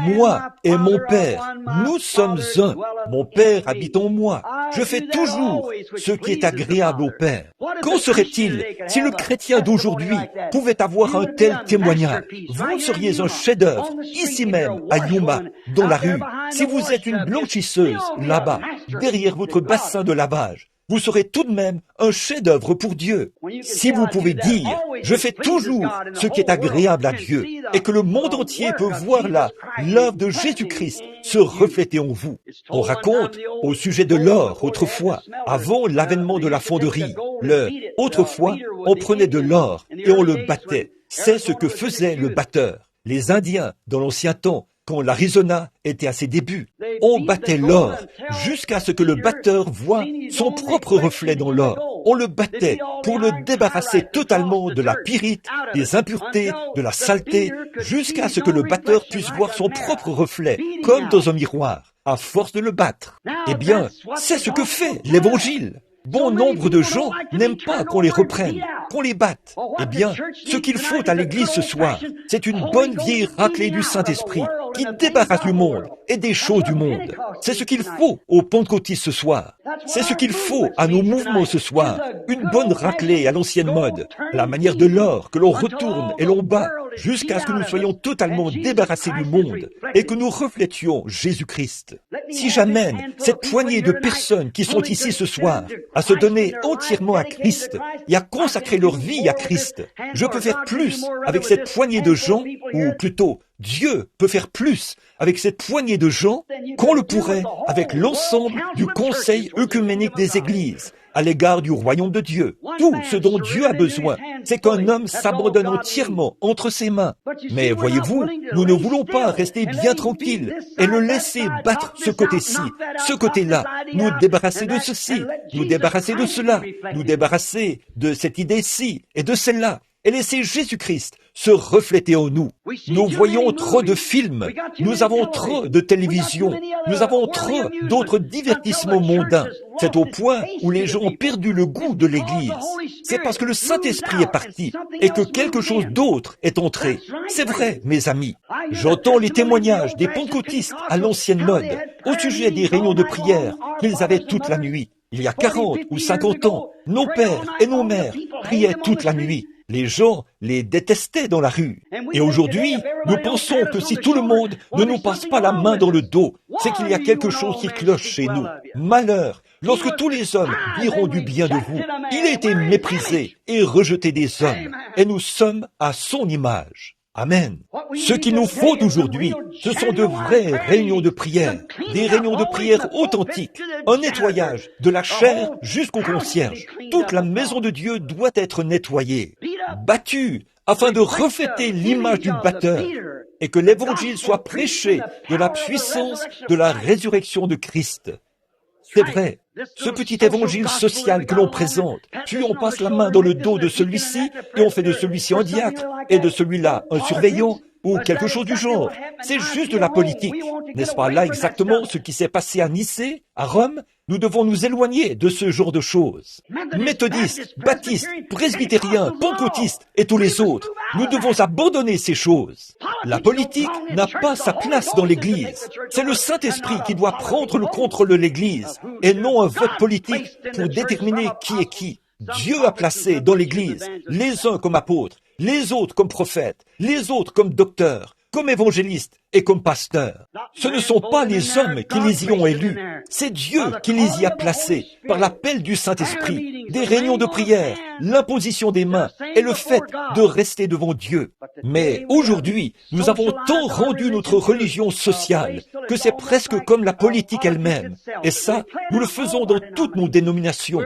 Speaker 1: Moi et mon Père, nous sommes un. Mon Père habite en moi. Je fais toujours ce qui est agréable au Père. Qu'en serait-il si le chrétien d'aujourd'hui pouvait avoir un tel témoignage? Vous seriez un chef-d'œuvre, ici même, à Yuma, dans la rue. Si vous êtes une blanchisseuse, là-bas, derrière votre bassin de lavage, vous serez tout de même un chef-d'œuvre pour Dieu. Si vous pouvez dire, je fais toujours ce qui est agréable à Dieu, et que le monde entier peut voir là l'œuvre de Jésus-Christ se refléter en vous. On raconte au sujet de l'or autrefois, avant l'avènement de la fonderie. Autrefois, on prenait de l'or et on le battait. C'est ce que faisait le batteur. Les Indiens, dans l'ancien temps, quand l'Arizona était à ses débuts, on battait l'or jusqu'à ce que le batteur voie son propre reflet dans l'or. On le battait pour le débarrasser totalement de la pyrite, des impuretés, de la saleté, jusqu'à ce que le batteur puisse voir son propre reflet, comme dans un miroir, à force de le battre. Eh bien, c'est ce que fait l'Évangile. Bon nombre de gens n'aiment pas qu'on les reprenne, qu'on les batte. Eh bien, ce qu'il faut à l'Église ce soir, c'est une bonne vieille raclée du Saint-Esprit qui débarrasse du monde et des choses du monde. C'est ce qu'il faut aux pentecôtistes ce soir. C'est ce qu'il faut à nos mouvements ce soir. Une bonne raclée à l'ancienne mode, à la manière de l'or que l'on retourne et l'on bat jusqu'à ce que nous soyons totalement débarrassés du monde et que nous reflétions Jésus-Christ. Si j'amène cette poignée de personnes qui sont ici ce soir à se donner entièrement à Christ et à consacrer leur vie à Christ, je peux faire plus avec cette poignée de gens, ou plutôt, Dieu peut faire plus avec cette poignée de gens qu'on le pourrait avec l'ensemble du Conseil œcuménique des Églises à l'égard du royaume de Dieu. Tout ce dont Dieu a besoin, c'est qu'un homme s'abandonne entièrement entre ses mains. Mais voyez-vous, nous ne voulons pas rester bien tranquilles et le laisser battre ce côté-ci, ce côté-là, nous débarrasser de ceci, nous débarrasser de cela, nous débarrasser de cette idée-ci et de celle-là, et laisser Jésus-Christ se refléter en nous. Nous voyons trop de films, nous avons trop de télévision, nous avons trop d'autres divertissements mondains. C'est au point où les gens ont perdu le goût de l'Église. C'est parce que le Saint-Esprit est parti et que quelque chose d'autre est entré. C'est vrai, mes amis. J'entends les témoignages des pentecôtistes à l'ancienne mode au sujet des réunions de prière qu'ils avaient toute la nuit. Il y a 40 ou 50 ans, nos pères et nos mères priaient toute la nuit. Les gens les détestaient dans la rue. Et aujourd'hui, nous pensons que si tout le monde ne nous passe pas la main dans le dos, c'est qu'il y a quelque chose qui cloche chez nous. Malheur, lorsque tous les hommes diront du bien de vous, il a été méprisé et rejeté des hommes, et nous sommes à son image. Amen. Ce qu'il nous faut aujourd'hui, ce sont de vraies réunions de prière, des réunions de prière authentiques, un nettoyage de la chair jusqu'au concierge. Toute la maison de Dieu doit être nettoyée, battue, afin de refléter l'image du batteur, et que l'évangile soit prêché de la puissance de la résurrection de Christ. C'est vrai, ce petit évangile social que l'on présente, puis on passe la main dans le dos de celui-ci et on fait de celui-ci un diacre et de celui-là un surveillant ou quelque chose du genre. C'est juste de la politique. N'est-ce pas là exactement ce qui s'est passé à Nicée, à Rome? Nous devons nous éloigner de ce genre de choses. Méthodistes, baptistes, presbytériens, pentecôtistes et tous les autres, nous devons abandonner ces choses. La politique n'a pas sa place dans l'Église. C'est le Saint-Esprit qui doit prendre le contrôle de l'Église et non un vote politique pour déterminer qui est qui. Dieu a placé dans l'Église les uns comme apôtres, les autres comme prophètes, les autres comme docteurs, comme évangélistes et comme pasteurs. Ce ne sont pas les hommes qui les y ont élus, c'est Dieu qui les y a placés par l'appel du Saint-Esprit, des réunions de prière, l'imposition des mains et le fait de rester devant Dieu. Mais aujourd'hui, nous avons tant rendu notre religion sociale que c'est presque comme la politique elle-même. Et ça, nous le faisons dans toutes nos dénominations.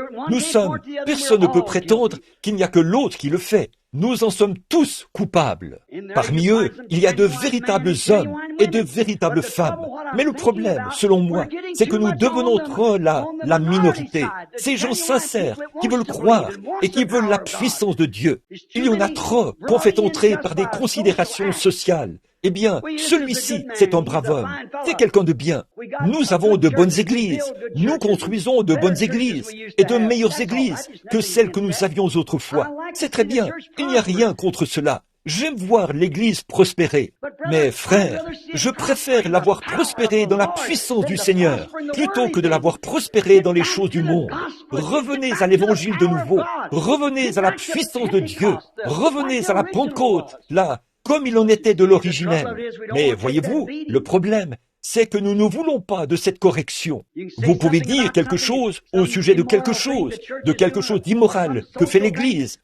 Speaker 1: Personne ne peut prétendre qu'il n'y a que l'autre qui le fait. Nous en sommes tous coupables. Parmi eux, il y a de véritables hommes et de véritables femmes. Mais le problème, selon moi, c'est que nous devenons trop la minorité. Ces gens sincères qui veulent croire et qui veulent la puissance de Dieu. Il y en a trop qu'on fait entrer par des considérations sociales. Eh bien, celui-ci, c'est un brave homme. C'est quelqu'un de bien. Nous avons de bonnes églises. Nous construisons de bonnes églises et de meilleures églises que celles que nous avions autrefois. C'est très bien. Il n'y a rien contre cela. J'aime voir l'Église prospérer. Mais frère, je préfère la voir prospérer dans la puissance du Seigneur, plutôt que de la voir prospérer dans les choses du monde. Revenez à l'Évangile de nouveau. Revenez à la puissance de Dieu. Revenez à la Pentecôte, là, comme il en était de l'originel. Mais voyez-vous, le problème, c'est que nous ne voulons pas de cette correction. Vous pouvez dire quelque chose au sujet de quelque chose d'immoral que fait l'Église,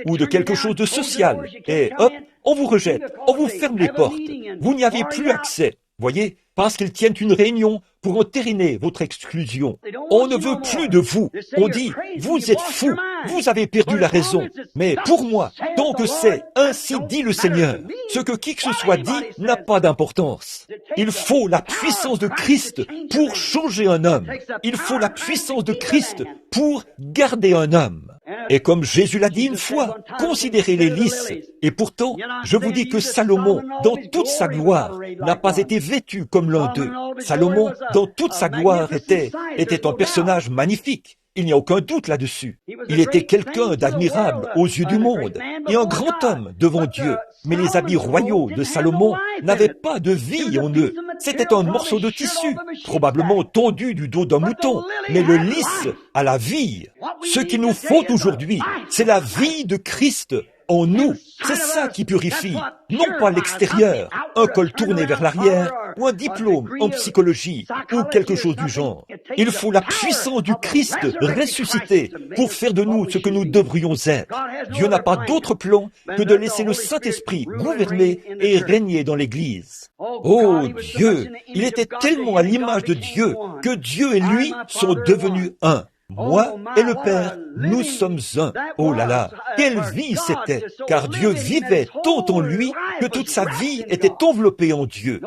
Speaker 1: ou de quelque chose de social, et hop, on vous rejette, on vous ferme les portes. Vous n'y avez plus accès, voyez, parce qu'ils tiennent une réunion pour entériner votre exclusion. On ne veut plus de vous. On dit, vous êtes fous, vous avez perdu la raison. Mais pour moi, tant que c'est « ainsi dit le Seigneur », ce que qui que ce soit dit n'a pas d'importance. Il faut la puissance de Christ pour changer un homme. Il faut la puissance de Christ pour garder un homme. Et comme Jésus l'a dit une fois, considérez les lys. Et pourtant, je vous dis que Salomon, dans toute sa gloire, n'a pas été vêtu comme l'un d'eux. Salomon, dans toute sa gloire, était un personnage magnifique. Il n'y a aucun doute là-dessus. Il était quelqu'un d'admirable aux yeux du monde et un grand homme devant Dieu. Mais les habits royaux de Salomon n'avaient pas de vie en eux. C'était un morceau de tissu, probablement tondu du dos d'un mouton. Mais le lys a la vie. Ce qu'il nous faut aujourd'hui, c'est la vie de Christ en nous. C'est ça qui purifie, non pas l'extérieur, un col tourné vers l'arrière ou un diplôme en psychologie ou quelque chose du genre. Il faut la puissance du Christ ressuscité pour faire de nous ce que nous devrions être. Dieu n'a pas d'autre plan que de laisser le Saint-Esprit gouverner et régner dans l'Église. Oh Dieu, il était tellement à l'image de Dieu que Dieu et lui sont devenus un. Moi et le Père, nous sommes un. Oh là là, quelle vie c'était, car Dieu vivait tant en lui que toute sa vie était enveloppée en Dieu.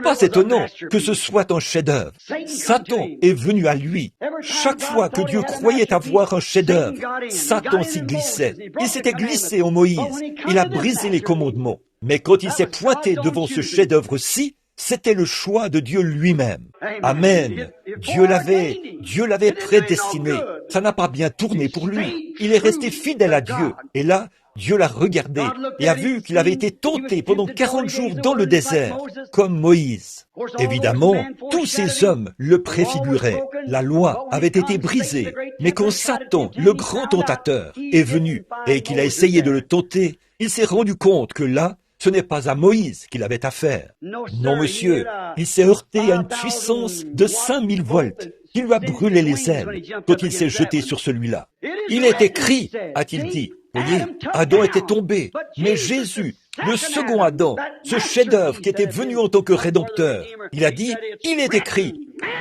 Speaker 1: Pas étonnant que ce soit un chef-d'œuvre. Satan est venu à lui. Chaque fois que Dieu croyait avoir un chef-d'œuvre, Satan s'y glissait. Il s'était glissé en Moïse. Il a brisé les commandements. Mais quand il s'est pointé devant ce chef-d'œuvre-ci, c'était le choix de Dieu lui-même. Amen. Dieu l'avait prédestiné. Ça n'a pas bien tourné pour lui. Il est resté fidèle à Dieu. Et là, Dieu l'a regardé et a vu qu'il avait été tenté pendant 40 jours dans le désert, comme Moïse. Évidemment, tous ces hommes le préfiguraient. La loi avait été brisée. Mais quand Satan, le grand tentateur, est venu et qu'il a essayé de le tenter, il s'est rendu compte que là, ce n'est pas à Moïse qu'il avait affaire. Non, monsieur, il s'est heurté à une puissance de 5000 volts qui lui a brûlé les ailes quand il s'est jeté sur celui-là. Il est écrit, a-t-il dit. Voyez, Adam était tombé, mais Jésus, le second Adam, ce chef-d'œuvre qui était venu en tant que rédempteur, il a dit, il est écrit,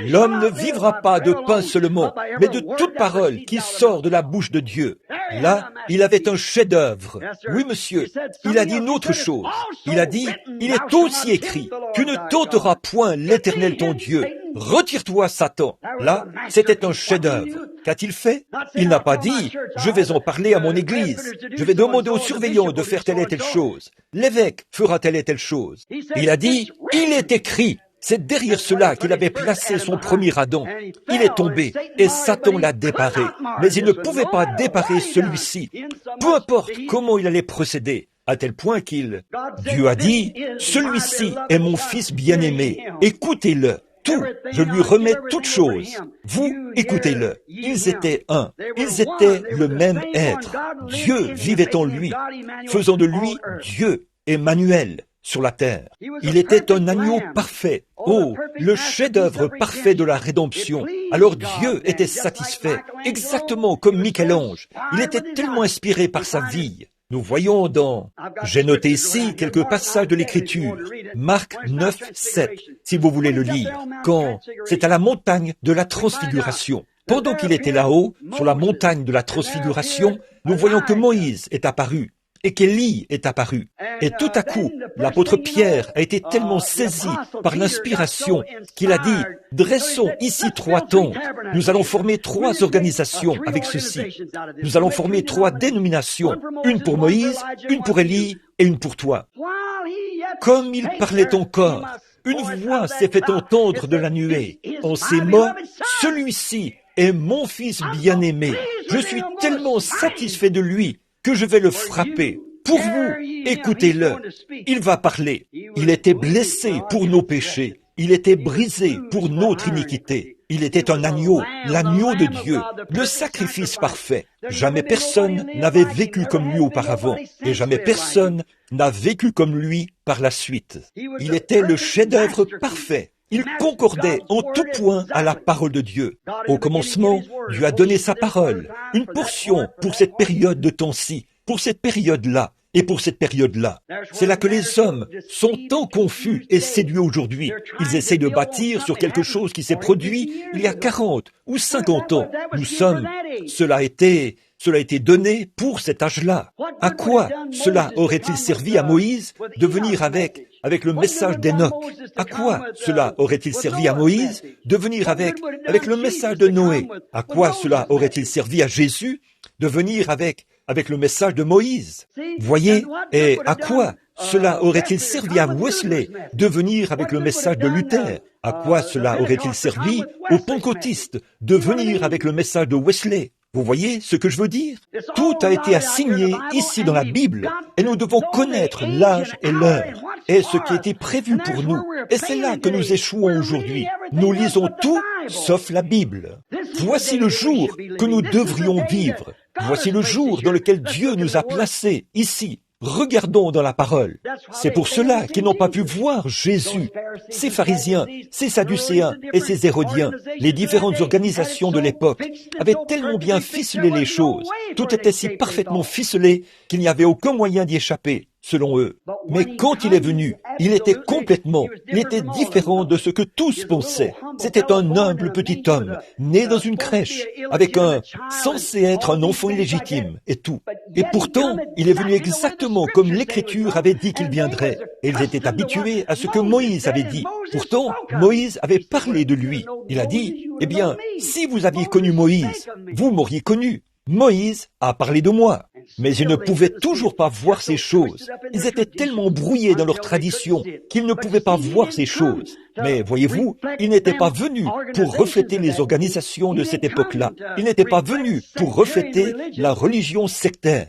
Speaker 1: l'homme ne vivra pas de pain seulement, mais de toute parole qui sort de la bouche de Dieu. Là, il avait un chef-d'œuvre. Oui, monsieur, il a dit une autre chose. Il a dit, il est aussi écrit, tu ne tenteras point l'Éternel ton Dieu. Retire-toi, Satan. Là, c'était un chef-d'œuvre. Qu'a-t-il fait? Il n'a pas dit, je vais en parler à mon église. Je vais demander aux surveillants de faire telle et telle chose. L'évêque fera telle et telle chose. Il a dit, il est écrit. C'est derrière cela qu'il avait placé son premier Adam. Il est tombé et Satan l'a déparé. Mais il ne pouvait pas déparer celui-ci. Peu importe comment il allait procéder. À tel point Dieu a dit, celui-ci est mon fils bien-aimé. Écoutez-le. Tout, je lui remets toutes choses. Vous, écoutez-le. Ils étaient un. Ils étaient le même être. Dieu vivait en lui, faisant de lui Dieu, Emmanuel, sur la terre. Il était un agneau parfait. Oh, le chef-d'œuvre parfait de la rédemption. Alors Dieu était satisfait, exactement comme Michel-Ange. Il était tellement inspiré par sa vie. Nous voyons j'ai noté ici quelques passages de l'Écriture, Marc 9, 7, si vous voulez le lire, quand c'est à la montagne de la transfiguration. Pendant qu'il était là-haut, sur la montagne de la transfiguration, nous voyons que Moïse est apparu et qu'Élie est apparu. Et tout à coup, l'apôtre Pierre a été tellement saisi par l'inspiration qu'il a dit, dressons ici 3 tentes. Nous allons former 3 organisations avec ceci. Nous allons former 3 dénominations, une pour Moïse, une pour Élie et une pour toi. Comme il parlait encore, une voix s'est fait entendre de la nuée. En ces mots, celui-ci est mon fils bien-aimé. Je suis tellement satisfait de lui que je vais le frapper. Pour vous, écoutez-le. Il va parler. Il était blessé pour nos péchés. Il était brisé pour notre iniquité. Il était un agneau, l'agneau de Dieu, le sacrifice parfait. Jamais personne n'avait vécu comme lui auparavant, et jamais personne n'a vécu comme lui par la suite. Il était le chef-d'œuvre parfait. Il concordait en tout point à la parole de Dieu. Au commencement, Dieu a donné sa parole, une portion pour cette période de temps-ci, pour cette période-là et pour cette période-là. C'est là que les hommes sont tant confus et séduits aujourd'hui. Ils essaient de bâtir sur quelque chose qui s'est produit il y a 40 ou 50 ans. Cela a été donné pour cet âge-là. À quoi cela aurait-il servi à Moïse de venir avec le message d'Enoch? À quoi cela aurait-il servi à Moïse de venir avec le message de Noé? À quoi cela aurait-il servi à Jésus de venir avec le message de Moïse? Voyez, et à quoi cela aurait-il servi à Wesley de venir avec le message de Luther? À quoi cela aurait-il servi aux pentecôtistes de venir avec le message de Wesley? Vous voyez ce que je veux dire? Tout a été assigné ici dans la Bible, et nous devons connaître l'âge et l'heure, et ce qui a été prévu pour nous. Et c'est là que nous échouons aujourd'hui. Nous lisons tout sauf la Bible. Voici le jour que nous devrions vivre. Voici le jour dans lequel Dieu nous a placés ici. Regardons dans la parole. C'est pour cela qu'ils n'ont pas pu voir Jésus. Ces pharisiens, ces sadducéens et ces hérodiens, les différentes organisations de l'époque, avaient tellement bien ficelé les choses. Tout était si parfaitement ficelé qu'il n'y avait aucun moyen d'y échapper. selon eux. Mais quand il est venu, il était différent de ce que tous pensaient. C'était un humble petit homme, né dans une crèche, censé être un enfant illégitime, et tout. Et pourtant, il est venu exactement comme l'Écriture avait dit qu'il viendrait. Et ils étaient habitués à ce que Moïse avait dit. Pourtant, Moïse avait parlé de lui. Il a dit, eh bien, si vous aviez connu Moïse, vous m'auriez connu. Moïse a parlé de moi, mais ils ne pouvaient toujours pas voir ces choses. Ils étaient tellement brouillés dans leur tradition qu'ils ne pouvaient pas voir ces choses. Mais voyez-vous, il n'était pas venu pour refléter les organisations de cette époque-là. Il n'était pas venu pour refléter la religion sectaire.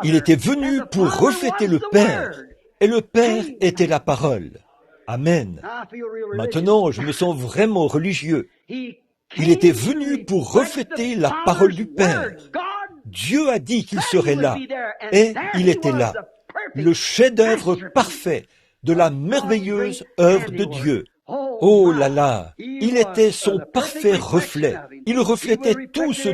Speaker 1: Il était venu pour refléter le Père, et le Père était la parole. Amen. Maintenant, je me sens vraiment religieux. Il était venu pour refléter la parole du Père. Dieu a dit qu'il serait là, et il était là. Le chef-d'œuvre parfait de la merveilleuse œuvre de Dieu. Oh là là, il était son parfait reflet. Il reflétait tout ce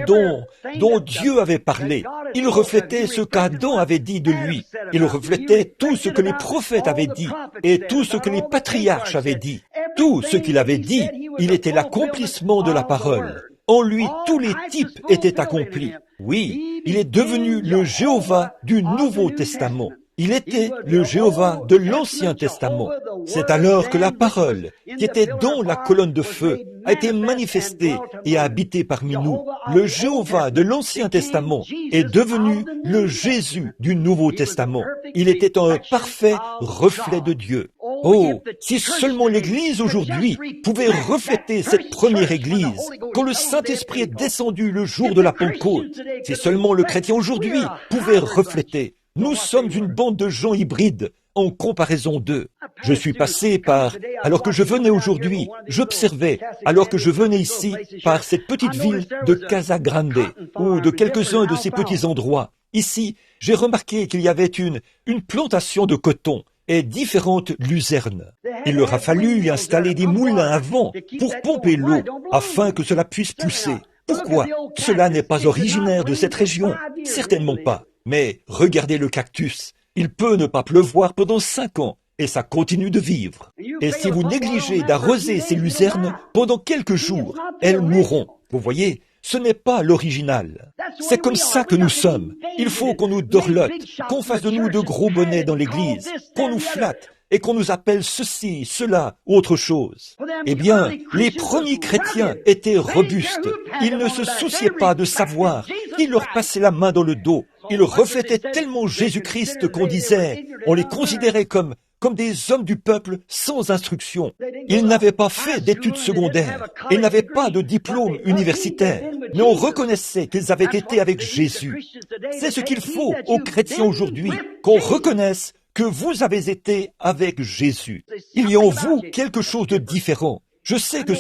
Speaker 1: dont Dieu avait parlé. Il reflétait ce qu'Adam avait dit de lui. Il reflétait tout ce que les prophètes avaient dit et tout ce que les patriarches avaient dit. Tout ce qu'il avait dit, il était l'accomplissement de la parole. En lui, tous les types étaient accomplis. Oui, il est devenu le Jéhovah du Nouveau Testament. Il était le Jéhovah de l'Ancien Testament. C'est alors que la parole, qui était dans la colonne de feu, a été manifestée et a habité parmi nous. Le Jéhovah de l'Ancien Testament est devenu le Jésus du Nouveau Testament. Il était un parfait reflet de Dieu. Oh, si seulement l'Église aujourd'hui pouvait refléter cette première Église, quand le Saint-Esprit est descendu le jour de la Pentecôte, si seulement le chrétien aujourd'hui pouvait refléter. Nous sommes une bande de gens hybrides en comparaison d'eux. Je suis passé alors que je venais aujourd'hui, j'observais, alors que je venais ici, par cette petite ville de Casa Grande, ou de quelques-uns de ces petits endroits. Ici, j'ai remarqué qu'il y avait une plantation de coton et différentes luzernes. Il leur a fallu y installer des moulins à vent pour pomper l'eau, afin que cela puisse pousser. Pourquoi? Cela n'est pas originaire de cette région, certainement pas. Mais regardez le cactus, il peut ne pas pleuvoir pendant 5 ans, et ça continue de vivre. Et si vous négligez d'arroser ces luzernes pendant quelques jours, elles mourront. Vous voyez, ce n'est pas l'original. C'est comme ça que nous sommes. Il faut qu'on nous dorlote, qu'on fasse de nous de gros bonnets dans l'église, qu'on nous flatte, et qu'on nous appelle ceci, cela, ou autre chose. Eh bien, les premiers chrétiens étaient robustes. Ils ne se souciaient pas de savoir qui leur passait la main dans le dos. Ils reflétaient tellement Jésus-Christ on les considérait comme des hommes du peuple sans instruction. Ils n'avaient pas fait d'études secondaires, ils n'avaient pas de diplôme universitaire, mais on reconnaissait qu'ils avaient été avec Jésus. C'est ce qu'il faut aux chrétiens aujourd'hui, qu'on reconnaisse que vous avez été avec Jésus. Il y a en vous quelque chose de différent. Je sais que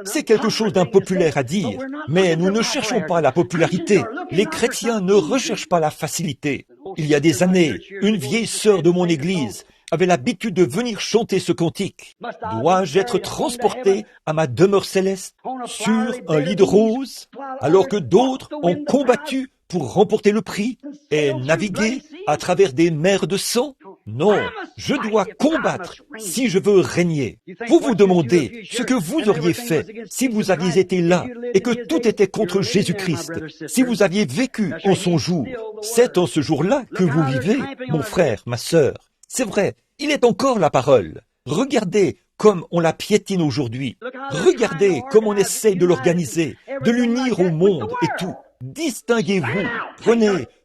Speaker 1: c'est quelque chose d'impopulaire à dire, mais nous ne cherchons pas la popularité. Les chrétiens ne recherchent pas la facilité. Il y a des années, une vieille sœur de mon église avait l'habitude de venir chanter ce cantique. Dois-je être transporté à ma demeure céleste sur un lit de rose, alors que d'autres ont combattu pour remporter le prix et naviguer à travers des mers de sang? Non, je dois combattre si je veux régner. Vous vous demandez ce que vous auriez fait si vous aviez été là et que tout était contre Jésus-Christ, si vous aviez vécu en son jour. C'est en ce jour-là que vous vivez, mon frère, ma sœur. C'est vrai, il est encore la parole. Regardez comme on la piétine aujourd'hui. Regardez comme on essaye de l'organiser, de l'unir au monde et tout. Distinguez-vous,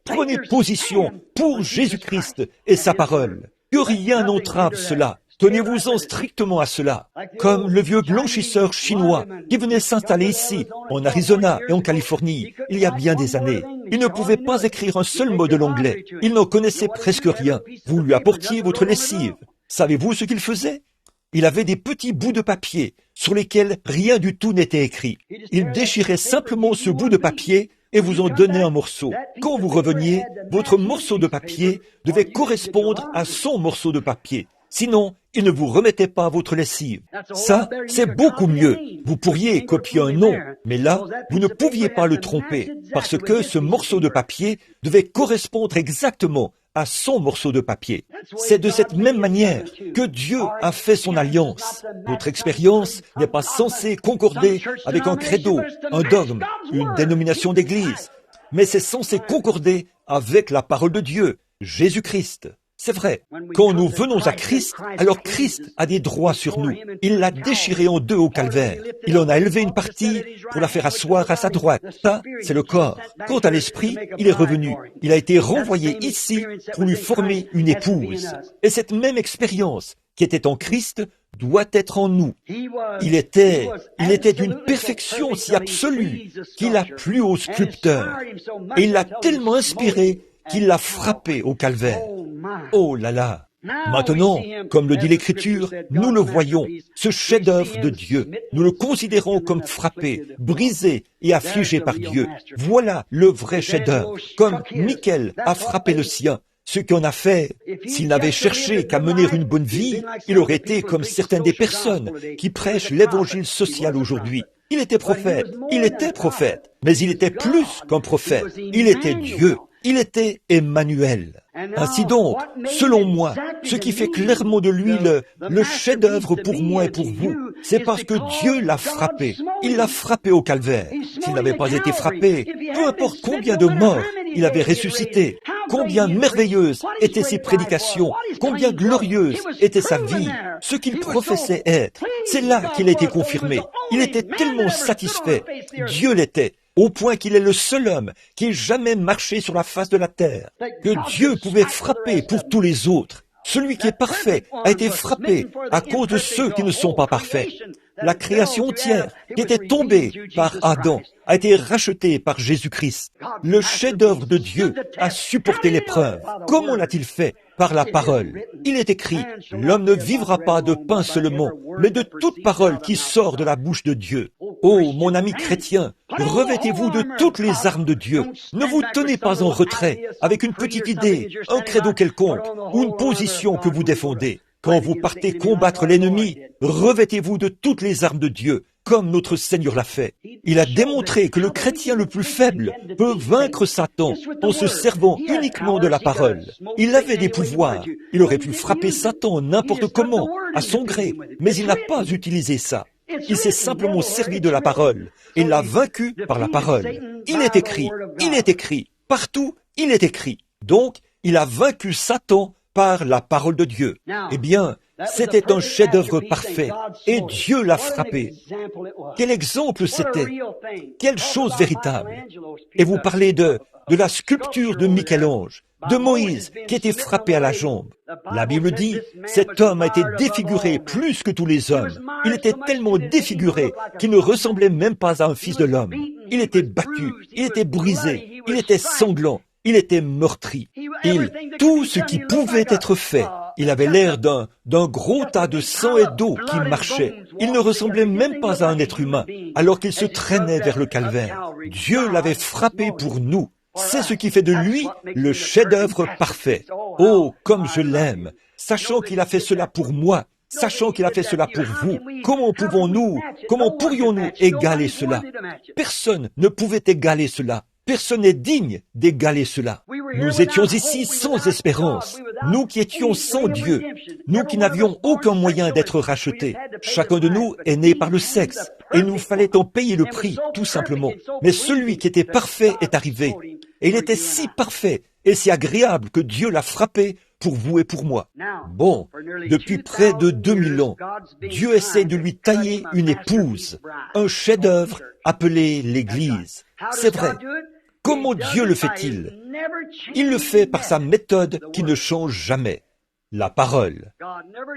Speaker 1: prenez position pour Jésus-Christ et sa parole. Que rien n'entrave cela. Tenez-vous-en strictement à cela. Comme le vieux blanchisseur chinois qui venait s'installer ici, en Arizona et en Californie, il y a bien des années. Il ne pouvait pas écrire un seul mot de l'anglais. Il n'en connaissait presque rien. Vous lui apportiez votre lessive. Savez-vous ce qu'il faisait? Il avait des petits bouts de papier sur lesquels rien du tout n'était écrit. Il déchirait simplement ce bout de papier et vous en donnait un morceau. Quand vous reveniez, votre morceau de papier devait correspondre à son morceau de papier. Sinon, il ne vous remettait pas votre lessive. Ça, c'est beaucoup mieux. Vous pourriez copier un nom, mais là, vous ne pouviez pas le tromper, parce que ce morceau de papier devait correspondre exactement à son morceau de papier. C'est de cette même manière que Dieu a fait son alliance. Notre expérience n'est pas censée concorder avec un credo, un dogme, une dénomination d'église, mais c'est censé concorder avec la parole de Dieu, Jésus-Christ. C'est vrai, quand nous venons à Christ, alors Christ a des droits sur nous. Il l'a déchiré en deux au calvaire. Il en a élevé une partie pour la faire asseoir à sa droite. Ça, c'est le corps. Quant à l'esprit, il est revenu. Il a été renvoyé ici pour lui former une épouse. Et cette même expérience qui était en Christ doit être en nous. Il était d'une perfection si absolue qu'il a plu au sculpteur. Et il l'a tellement inspiré qu'il l'a frappé au calvaire. Oh là là! Maintenant, comme le dit l'Écriture, nous le voyons, ce chef-d'œuvre de Dieu. Nous le considérons comme frappé, brisé et affligé par Dieu. Voilà le vrai chef-d'œuvre, comme Michel a frappé le sien. Ce qu'on a fait, s'il n'avait cherché qu'à mener une bonne vie, il aurait été comme certaines des personnes qui prêchent l'évangile social aujourd'hui. Il était prophète, mais il était plus qu'un prophète. Il était Dieu. Il était Emmanuel. Ainsi donc, selon moi, ce qui fait clairement de lui le chef-d'œuvre pour moi et pour vous, c'est parce que Dieu l'a frappé. Il l'a frappé au calvaire. S'il n'avait pas été frappé, peu importe combien de morts il avait ressuscité, combien merveilleuses étaient ses prédications, combien glorieuse était sa vie, ce qu'il professait être, c'est là qu'il a été confirmé. Il était tellement satisfait. Dieu l'était. Au point qu'il est le seul homme qui ait jamais marché sur la face de la terre, que Dieu pouvait frapper pour tous les autres. Celui qui est parfait a été frappé à cause de ceux qui ne sont pas parfaits. La création entière qui était tombée par Adam a été rachetée par Jésus-Christ. Le chef-d'œuvre de Dieu a supporté l'épreuve. Comment l'a-t-il fait? Par la parole. Il est écrit, l'homme ne vivra pas de pain seulement, mais de toute parole qui sort de la bouche de Dieu. Oh, mon ami chrétien, revêtez-vous de toutes les armes de Dieu. Ne vous tenez pas en retrait avec une petite idée, un credo quelconque ou une position que vous défendez. Quand vous partez combattre l'ennemi, revêtez-vous de toutes les armes de Dieu, comme notre Seigneur l'a fait. Il a démontré que le chrétien le plus faible peut vaincre Satan en se servant uniquement de la parole. Il avait des pouvoirs. Il aurait pu frapper Satan n'importe comment, à son gré, mais il n'a pas utilisé ça. Il s'est simplement servi de la parole et l'a vaincu par la parole. Il est écrit, partout il est écrit. Donc, il a vaincu Satan par la parole de Dieu. Eh bien, c'était un chef-d'œuvre parfait et Dieu l'a frappé. Quel exemple c'était! Quelle chose véritable! Et vous parlez de la sculpture de Michel-Ange, de Moïse qui était frappé à la jambe. La Bible dit, cet homme a été défiguré plus que tous les hommes. Il était tellement défiguré qu'il ne ressemblait même pas à un fils de l'homme. Il était battu, il était brisé, il était sanglant. Il était meurtri. Tout ce qui pouvait être fait, il avait l'air d'un gros tas de sang et d'eau qui marchait. Il ne ressemblait même pas à un être humain, alors qu'il se traînait vers le calvaire. Dieu l'avait frappé pour nous. C'est ce qui fait de lui le chef-d'œuvre parfait. Oh, comme je l'aime, sachant qu'il a fait cela pour moi, sachant qu'il a fait cela pour vous. Comment pourrions-nous égaler cela? Personne ne pouvait égaler cela. Personne n'est digne d'égaler cela. Nous étions ici sans espérance, nous qui étions sans Dieu, nous qui n'avions aucun moyen d'être rachetés. Chacun de nous est né par le sexe, et il nous fallait en payer le prix, tout simplement. Mais celui qui était parfait est arrivé, et il était si parfait et si agréable que Dieu l'a frappé pour vous et pour moi. Bon, depuis près de 2000 ans, Dieu essaie de lui tailler une épouse, un chef-d'œuvre appelé l'Église. C'est vrai. Comment Dieu le fait-il? Il le fait par sa méthode qui ne change jamais, la parole.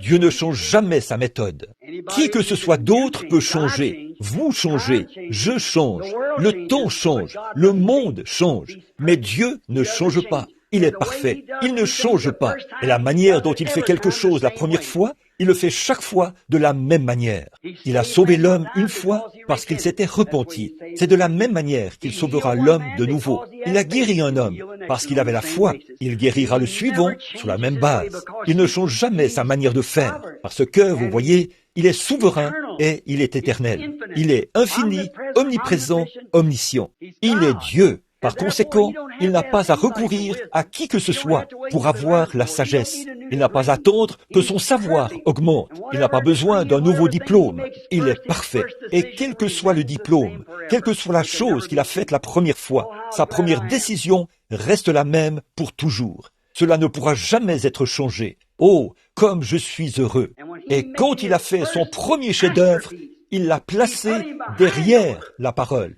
Speaker 1: Dieu ne change jamais sa méthode. Qui que ce soit d'autre peut changer. Vous changez, je change, le temps change, le monde change, mais Dieu ne change pas. Il est parfait, il ne change pas. Et la manière dont il fait quelque chose la première fois, Il le fait chaque fois de la même manière. Il a sauvé l'homme une fois parce qu'il s'était repenti. C'est de la même manière qu'il sauvera l'homme de nouveau. Il a guéri un homme parce qu'il avait la foi. Il guérira le suivant sur la même base. Il ne change jamais sa manière de faire parce que, vous voyez, il est souverain et il est éternel. Il est infini, omniprésent, omniscient. Il est Dieu. Par conséquent, il n'a pas à recourir à qui que ce soit pour avoir la sagesse. Il n'a pas à attendre que son savoir augmente. Il n'a pas besoin d'un nouveau diplôme. Il est parfait. Et quel que soit le diplôme, quelle que soit la chose qu'il a faite la première fois, sa première décision reste la même pour toujours. Cela ne pourra jamais être changé. Oh, comme je suis heureux. Et quand il a fait son premier chef-d'œuvre, il l'a placé derrière la parole.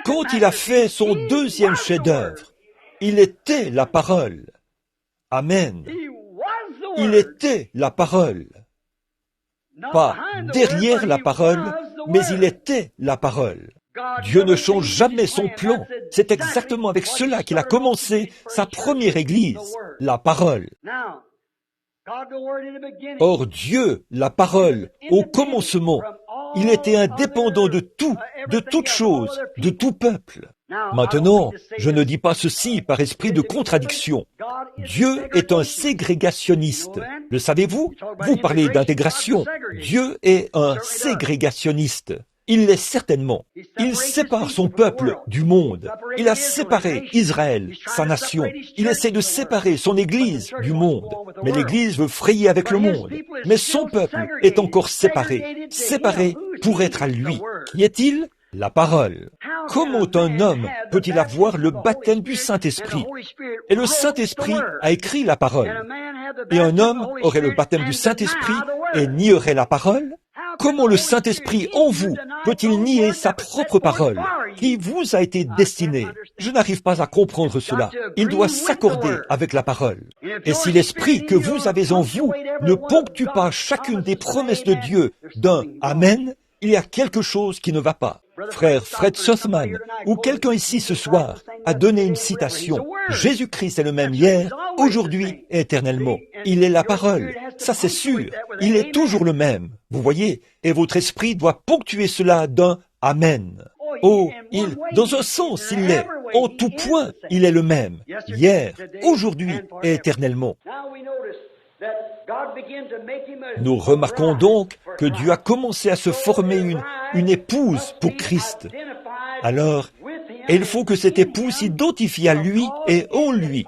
Speaker 1: Quand il a fait son deuxième chef-d'œuvre, il était la parole. Amen. Il était la parole. Pas derrière la parole, mais il était la parole. Dieu ne change jamais son plan. C'est exactement avec cela qu'il a commencé sa première église, la parole. Or Dieu, la parole, au commencement, il était indépendant de tout, de toute chose, de tout peuple. Maintenant, je ne dis pas ceci par esprit de contradiction. Dieu est un ségrégationniste. Le savez-vous? Vous parlez d'intégration. Dieu est un ségrégationniste. Il l'est certainement. Il sépare son peuple du monde. Il a séparé Israël, sa nation. Il essaie de séparer son Église du monde. Mais l'Église veut frayer avec le monde. Mais son peuple est encore séparé. Séparé pour être à lui. Qui est-il? La parole. Comment un homme peut-il avoir le baptême du Saint-Esprit? Et le Saint-Esprit a écrit la parole. Et un homme aurait le baptême du Saint-Esprit et nierait la parole? Comment le Saint-Esprit en vous peut-il nier sa propre parole qui vous a été destinée? Je n'arrive pas à comprendre cela. Il doit s'accorder avec la parole. Et si l'Esprit que vous avez en vous ne ponctue pas chacune des promesses de Dieu d'un Amen, il y a quelque chose qui ne va pas. Frère Fred Sothman, ou quelqu'un ici ce soir, a donné une citation. Jésus-Christ est le même hier, aujourd'hui et éternellement. Il est la parole. Ça c'est sûr. Il est toujours le même. Vous voyez? Et votre esprit doit ponctuer cela d'un Amen. Oh, dans un sens, il l'est. En tout point, il est le même. Hier, aujourd'hui et éternellement. Nous remarquons donc que Dieu a commencé à se former une épouse pour Christ. Alors, il faut que cette épouse s'identifie à lui et en lui,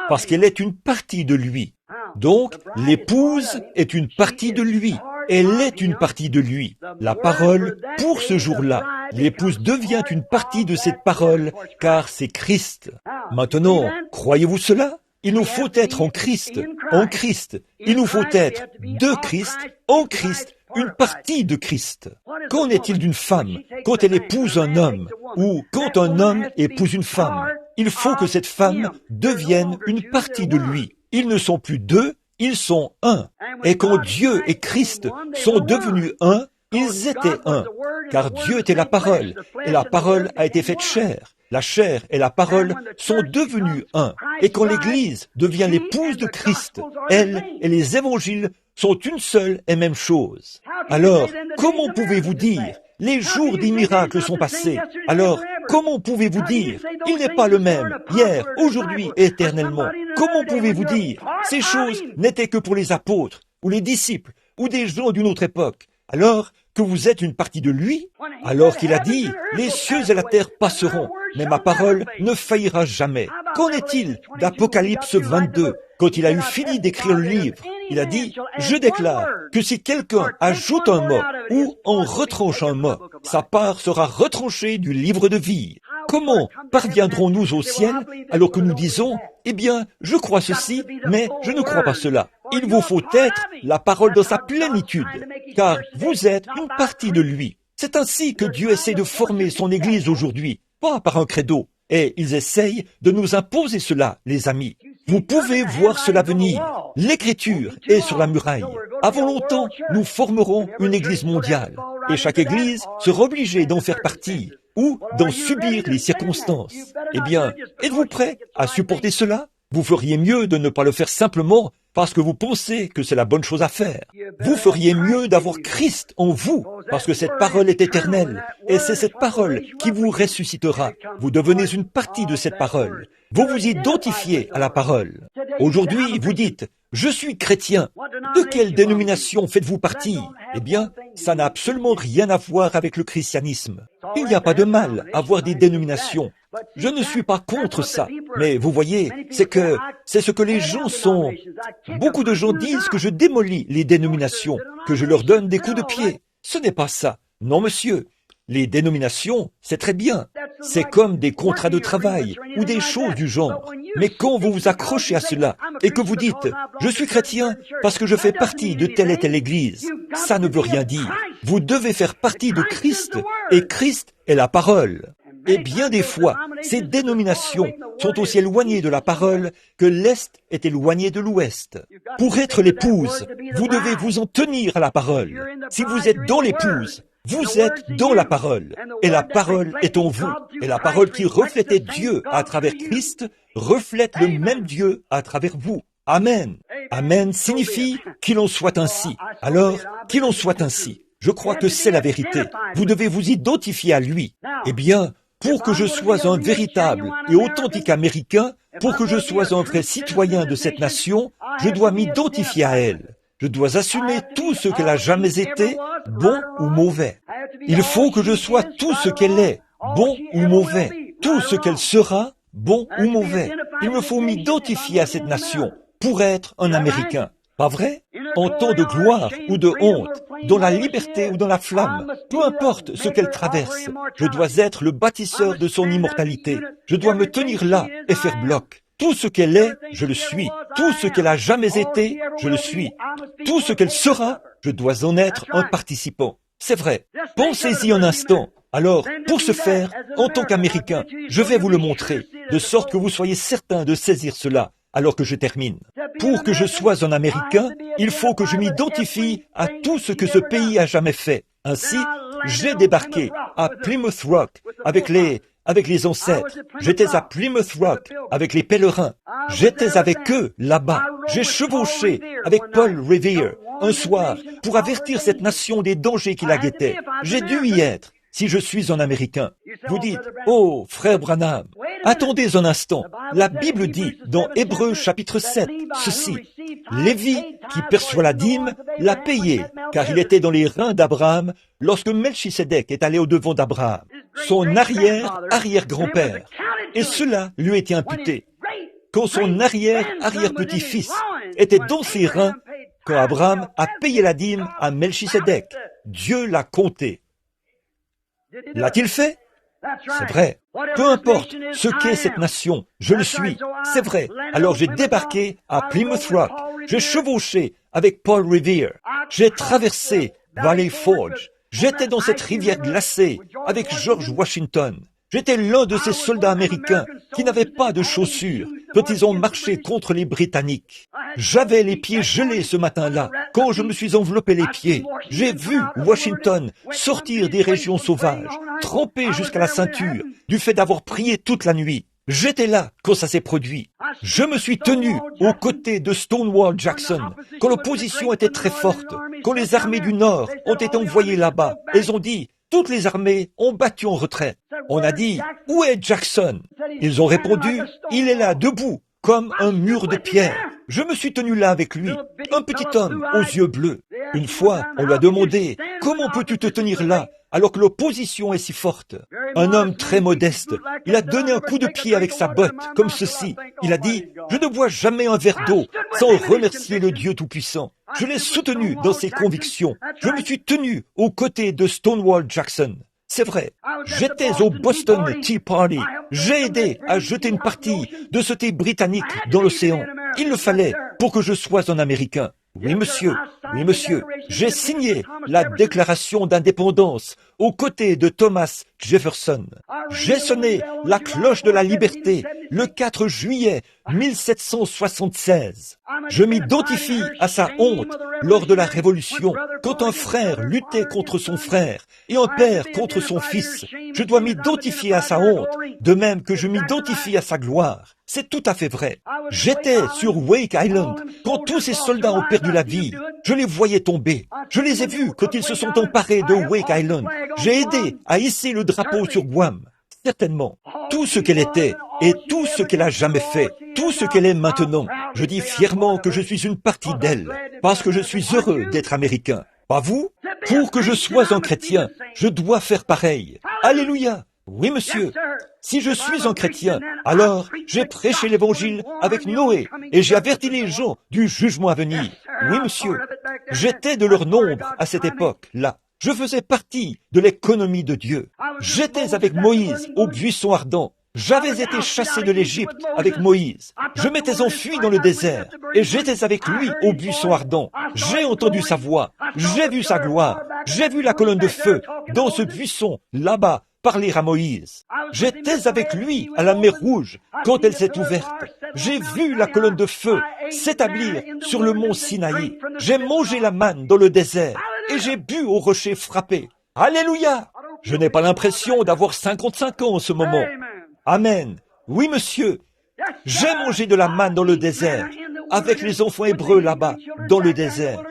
Speaker 1: parce qu'elle est une partie de lui. Donc, l'épouse est une partie de lui. Elle est une partie de lui. La parole, pour ce jour-là, l'épouse devient une partie de cette parole, car c'est Christ. Maintenant, croyez-vous cela? Il nous faut être en Christ, en Christ. Il nous faut être de Christ, en Christ, une partie de Christ. Qu'en est-il d'une femme quand elle épouse un homme, ou quand un homme épouse une femme? Il faut que cette femme devienne une partie de lui. Ils ne sont plus deux, ils sont un. Et quand Dieu et Christ sont devenus un, ils étaient un. Car Dieu était la parole, et la parole a été faite chair. La chair et la parole sont devenus un. Et quand l'Église devient l'épouse de Christ, elle et les évangiles sont une seule et même chose. Alors, comment pouvez-vous dire, les jours des miracles sont passés? Alors, comment pouvez-vous dire, il n'est pas le même, hier, aujourd'hui et éternellement? Comment pouvez-vous dire, ces choses n'étaient que pour les apôtres, ou les disciples, ou des gens d'une autre époque, alors que vous êtes une partie de lui? Alors qu'il a dit, les cieux et la terre passeront, mais ma parole ne faillira jamais. Qu'en est-il d'Apocalypse 22? Quand il a eu fini d'écrire le livre, il a dit, je déclare que si quelqu'un ajoute un mot ou en retranche un mot, sa part sera retranchée du livre de vie. Comment parviendrons-nous au ciel alors que nous disons, eh bien, je crois ceci, mais je ne crois pas cela? Il vous faut être la parole dans sa plénitude, car vous êtes une partie de lui. C'est ainsi que Dieu essaie de former son Église aujourd'hui, pas par un credo. Et ils essayent de nous imposer cela, les amis. Vous pouvez voir cela venir. L'Écriture est sur la muraille. Avant longtemps, nous formerons une Église mondiale. Et chaque Église sera obligée d'en faire partie ou d'en subir les circonstances. Eh bien, êtes-vous prêts à supporter cela? Vous feriez mieux de ne pas le faire simplement parce que vous pensez que c'est la bonne chose à faire. Vous feriez mieux d'avoir Christ en vous, parce que cette parole est éternelle, et c'est cette parole qui vous ressuscitera. Vous devenez une partie de cette parole. Vous vous identifiez à la parole. Aujourd'hui, vous dites, je suis chrétien. De quelle dénomination faites-vous partie? Eh bien, ça n'a absolument rien à voir avec le christianisme. Il n'y a pas de mal à avoir des dénominations. Je ne suis pas contre ça, mais vous voyez, c'est ce que les gens sont. Beaucoup de gens disent que je démolis les dénominations, que je leur donne des coups de pied. Ce n'est pas ça. Non, monsieur. Les dénominations, c'est très bien. C'est comme des contrats de travail ou des choses du genre. Mais quand vous vous accrochez à cela et que vous dites « Je suis chrétien parce que je fais partie de telle et telle église », ça ne veut rien dire. Vous devez faire partie de Christ et Christ est la parole. Et bien des fois, ces dénominations sont aussi éloignées de la parole que l'Est est éloigné de l'Ouest. Pour être l'épouse, vous devez vous en tenir à la parole. Si vous êtes dans l'épouse, vous êtes dans la parole, et la parole est en vous, et la parole qui reflétait Dieu à travers Christ reflète le même Dieu à travers vous. Amen. Amen signifie qu'il en soit ainsi. Alors, qu'il en soit ainsi. Je crois que c'est la vérité. Vous devez vous identifier à lui. Eh bien, pour que je sois un véritable et authentique Américain, pour que je sois un vrai citoyen de cette nation, je dois m'identifier à elle. Je dois assumer tout ce qu'elle a jamais été, bon ou mauvais. Il faut que je sois tout ce qu'elle est, bon ou mauvais, tout ce qu'elle sera, bon ou mauvais. Il me faut m'identifier à cette nation pour être un Américain. Pas vrai? En temps de gloire ou de honte, dans la liberté ou dans la flamme, peu importe ce qu'elle traverse, je dois être le bâtisseur de son immortalité. Je dois me tenir là et faire bloc. Tout ce qu'elle est, je le suis. Tout ce qu'elle a jamais été, je le suis. Tout ce qu'elle sera, je dois en être un participant. C'est vrai. Pensez-y un instant. Alors, pour ce faire, en tant qu'Américain, je vais vous le montrer, de sorte que vous soyez certain de saisir cela, alors que je termine. Pour que je sois un Américain, il faut que je m'identifie à tout ce que ce pays a jamais fait. Ainsi, j'ai débarqué à Plymouth Rock avec les ancêtres. J'étais à Plymouth Rock avec les pèlerins. J'étais avec eux là-bas. J'ai chevauché avec Paul Revere un soir pour avertir cette nation des dangers qui la guettaient. J'ai dû y être si je suis un Américain. Vous dites, oh, frère Branham, attendez un instant. La Bible dit dans Hébreux chapitre 7 ceci. Lévi, qui perçoit la dîme, l'a payé, car il était dans les reins d'Abraham lorsque Melchisédek est allé au-devant d'Abraham, son arrière-arrière-grand-père. Et cela lui était imputé. Quand son arrière-arrière-petit-fils était dans ses reins, quand Abraham a payé la dîme à Melchisédek, Dieu l'a compté. L'a-t-il fait? C'est vrai. Peu importe ce qu'est cette nation, je le suis. C'est vrai. Alors j'ai débarqué à Plymouth Rock. J'ai chevauché avec Paul Revere. J'ai traversé Valley Forge. J'étais dans cette rivière glacée avec George Washington. J'étais l'un de ces soldats américains qui n'avaient pas de chaussures quand ils ont marché contre les Britanniques. J'avais les pieds gelés ce matin-là. Quand je me suis enveloppé les pieds, j'ai vu Washington sortir des régions sauvages, trempé jusqu'à la ceinture, du fait d'avoir prié toute la nuit. J'étais là quand ça s'est produit. Je me suis tenu aux côtés de Stonewall Jackson, quand l'opposition était très forte, quand les armées du Nord ont été envoyées là-bas. Elles ont dit, toutes les armées ont battu en retraite. On a dit, où est Jackson? Ils ont répondu, il est là, debout, comme un mur de pierre. Je me suis tenu là avec lui, un petit homme aux yeux bleus. Une fois, on lui a demandé, comment peux-tu te tenir là alors que l'opposition est si forte? Un homme très modeste, il a donné un coup de pied avec sa botte, comme ceci. Il a dit, je ne bois jamais un verre d'eau sans remercier le Dieu Tout-Puissant. Je l'ai soutenu dans ses convictions. Je me suis tenu aux côtés de Stonewall Jackson. C'est vrai, j'étais au Boston Tea Party. J'ai aidé à jeter une partie de ce thé britannique dans l'océan. Il le fallait pour que je sois un Américain. Oui, monsieur. Oui, monsieur. J'ai signé la déclaration d'indépendance aux côtés de Thomas Jefferson. J'ai sonné la cloche de la liberté le 4 juillet 1776. Je m'identifie à sa honte lors de la Révolution, quand un frère luttait contre son frère et un père contre son fils. Je dois m'identifier à sa honte, de même que je m'identifie à sa gloire. c'est tout à fait vrai. J'étais sur Wake Island quand tous ces soldats ont perdu la vie. Je les voyais tomber. Je les ai vus quand ils se sont emparés de Wake Island. J'ai aidé à hisser le drapeau sur Guam. Certainement, tout ce qu'elle était et tout ce qu'elle a jamais fait, tout ce qu'elle est maintenant, je dis fièrement que je suis une partie d'elle, parce que je suis heureux d'être américain. Pas vous? Pour que je sois un chrétien, je dois faire pareil. Alléluia! Oui, monsieur. Si je suis un chrétien, alors j'ai prêché l'évangile avec Noé et j'ai averti les gens du jugement à venir. Oui, monsieur. J'étais de leur nombre à cette époque-là. Je faisais partie de l'économie de Dieu. J'étais avec Moïse au buisson ardent. J'avais été chassé de l'Égypte avec Moïse. Je m'étais enfui dans le désert et j'étais avec lui au buisson ardent. J'ai entendu sa voix. J'ai vu sa gloire. J'ai vu la colonne de feu dans ce buisson là-bas parler à Moïse. J'étais avec lui à la mer Rouge quand elle s'est ouverte. J'ai vu la colonne de feu s'établir sur le mont Sinaï. J'ai mangé la manne dans le désert et j'ai bu au rocher frappé. Alléluia! Je n'ai pas l'impression d'avoir 55 ans en ce moment. Amen. Oui, monsieur. J'ai mangé de la manne dans le désert avec les enfants hébreux là-bas dans le désert.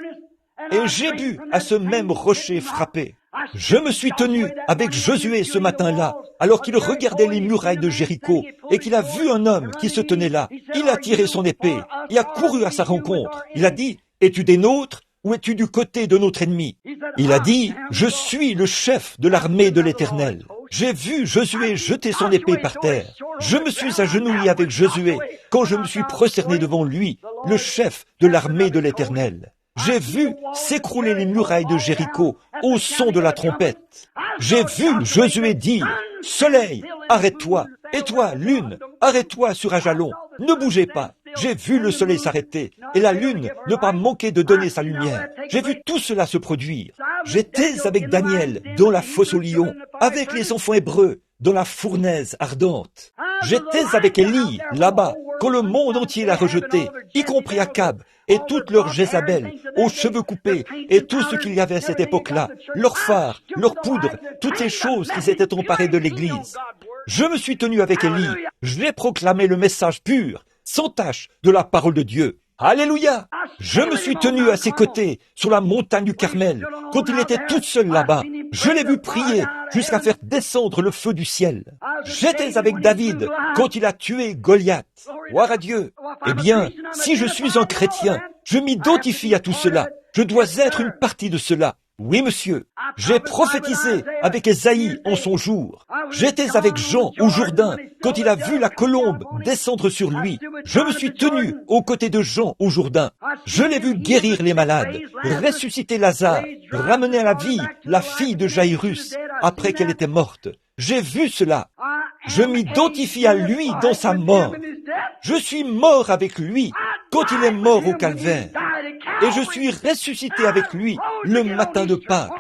Speaker 1: Et j'ai bu à ce même rocher frappé. Je me suis tenu avec Josué ce matin-là, alors qu'il regardait les murailles de Jéricho et qu'il a vu un homme qui se tenait là. Il a tiré son épée, il a couru à sa rencontre. Il a dit, « Es-tu des nôtres ou es-tu du côté de notre ennemi ?» Il a dit, « Je suis le chef de l'armée de l'Éternel. » J'ai vu Josué jeter son épée par terre. Je me suis agenouillé avec Josué quand je me suis prosterné devant lui, le chef de l'armée de l'Éternel. J'ai vu s'écrouler les murailles de Jéricho au son de la trompette. J'ai vu Josué dire, « Soleil, arrête-toi, et toi, lune, arrête-toi sur Ajalon, ne bougez pas. » J'ai vu le soleil s'arrêter et la lune ne pas manquer de donner sa lumière. J'ai vu tout cela se produire. J'étais avec Daniel dans la fosse aux lions, avec les enfants hébreux dans la fournaise ardente. J'étais avec Élie là-bas quand le monde entier l'a rejeté, y compris Akab et toute leur Jézabel, aux cheveux coupés et tout ce qu'il y avait à cette époque-là, leurs phares, leurs poudres, toutes les choses qui s'étaient emparées de l'Église. Je me suis tenu avec Élie, je l'ai proclamé le message pur, sans tache de la parole de Dieu. Alléluia! Je me suis tenu à ses côtés sur la montagne du Carmel, quand il était tout seul là-bas. Je l'ai vu prier jusqu'à faire descendre le feu du ciel. J'étais avec David quand il a tué Goliath. Gloire à Dieu! Eh bien, si je suis un chrétien, je m'identifie à tout cela. Je dois être une partie de cela. Oui, monsieur. J'ai prophétisé avec Ésaïe en son jour. J'étais avec Jean au Jourdain quand il a vu la colombe descendre sur lui. Je me suis tenu aux côtés de Jean au Jourdain. Je l'ai vu guérir les malades, ressusciter Lazare, ramener à la vie la fille de Jaïrus après qu'elle était morte. J'ai vu cela. Je m'identifie à lui dans sa mort. Je suis mort avec lui quand il est mort au calvaire. Et je suis ressuscité avec lui le matin de Pâques,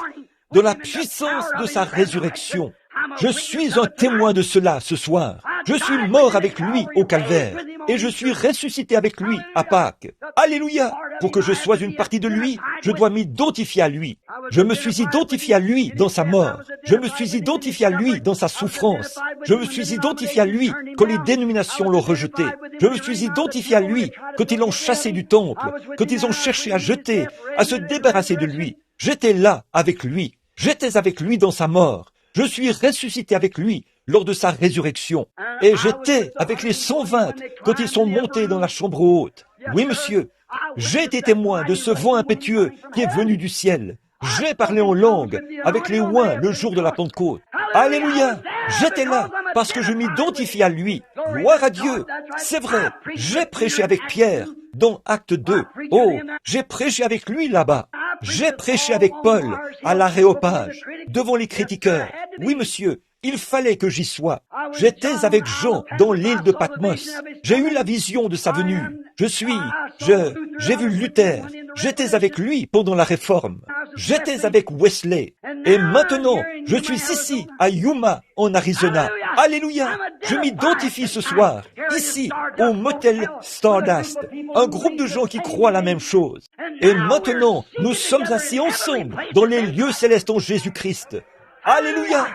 Speaker 1: dans la puissance de sa résurrection. Je suis un témoin de cela ce soir. Je suis mort avec lui au calvaire et je suis ressuscité avec lui à Pâques. Alléluia! Pour que je sois une partie de lui, je dois m'identifier à lui. Je me suis identifié à lui dans sa mort. Je me suis identifié à lui dans sa souffrance. Je me suis identifié à lui quand les dénominations l'ont rejeté. Je me suis identifié à lui quand ils l'ont chassé du temple, quand ils ont cherché à jeter, à se débarrasser de lui. J'étais là avec lui. J'étais avec lui dans sa mort. Je suis ressuscité avec lui lors de sa résurrection. Et j'étais avec les 120 quand ils sont montés dans la chambre haute. Oui, monsieur. J'ai été témoin de ce vent impétueux qui est venu du ciel. J'ai parlé en langue avec les oins le jour de la Pentecôte. Alléluia! J'étais là parce que je m'identifie à lui. Gloire à Dieu! C'est vrai, j'ai prêché avec Pierre dans Acte 2. Oh, j'ai prêché avec lui là-bas. J'ai prêché avec Paul à l'Aréopage, devant les critiqueurs. Oui, monsieur, il fallait que j'y sois. J'étais avec Jean dans l'île de Patmos. J'ai eu la vision de sa venue. J'ai vu Luther. J'étais avec lui pendant la Réforme. J'étais avec Wesley. Et maintenant, je suis ici, à Yuma, en Arizona. Alléluia! Je m'identifie ce soir, ici, au motel Stardust. Un groupe de gens qui croient la même chose. Et maintenant, nous sommes assis ensemble dans les lieux célestes en Jésus-Christ. Alléluia!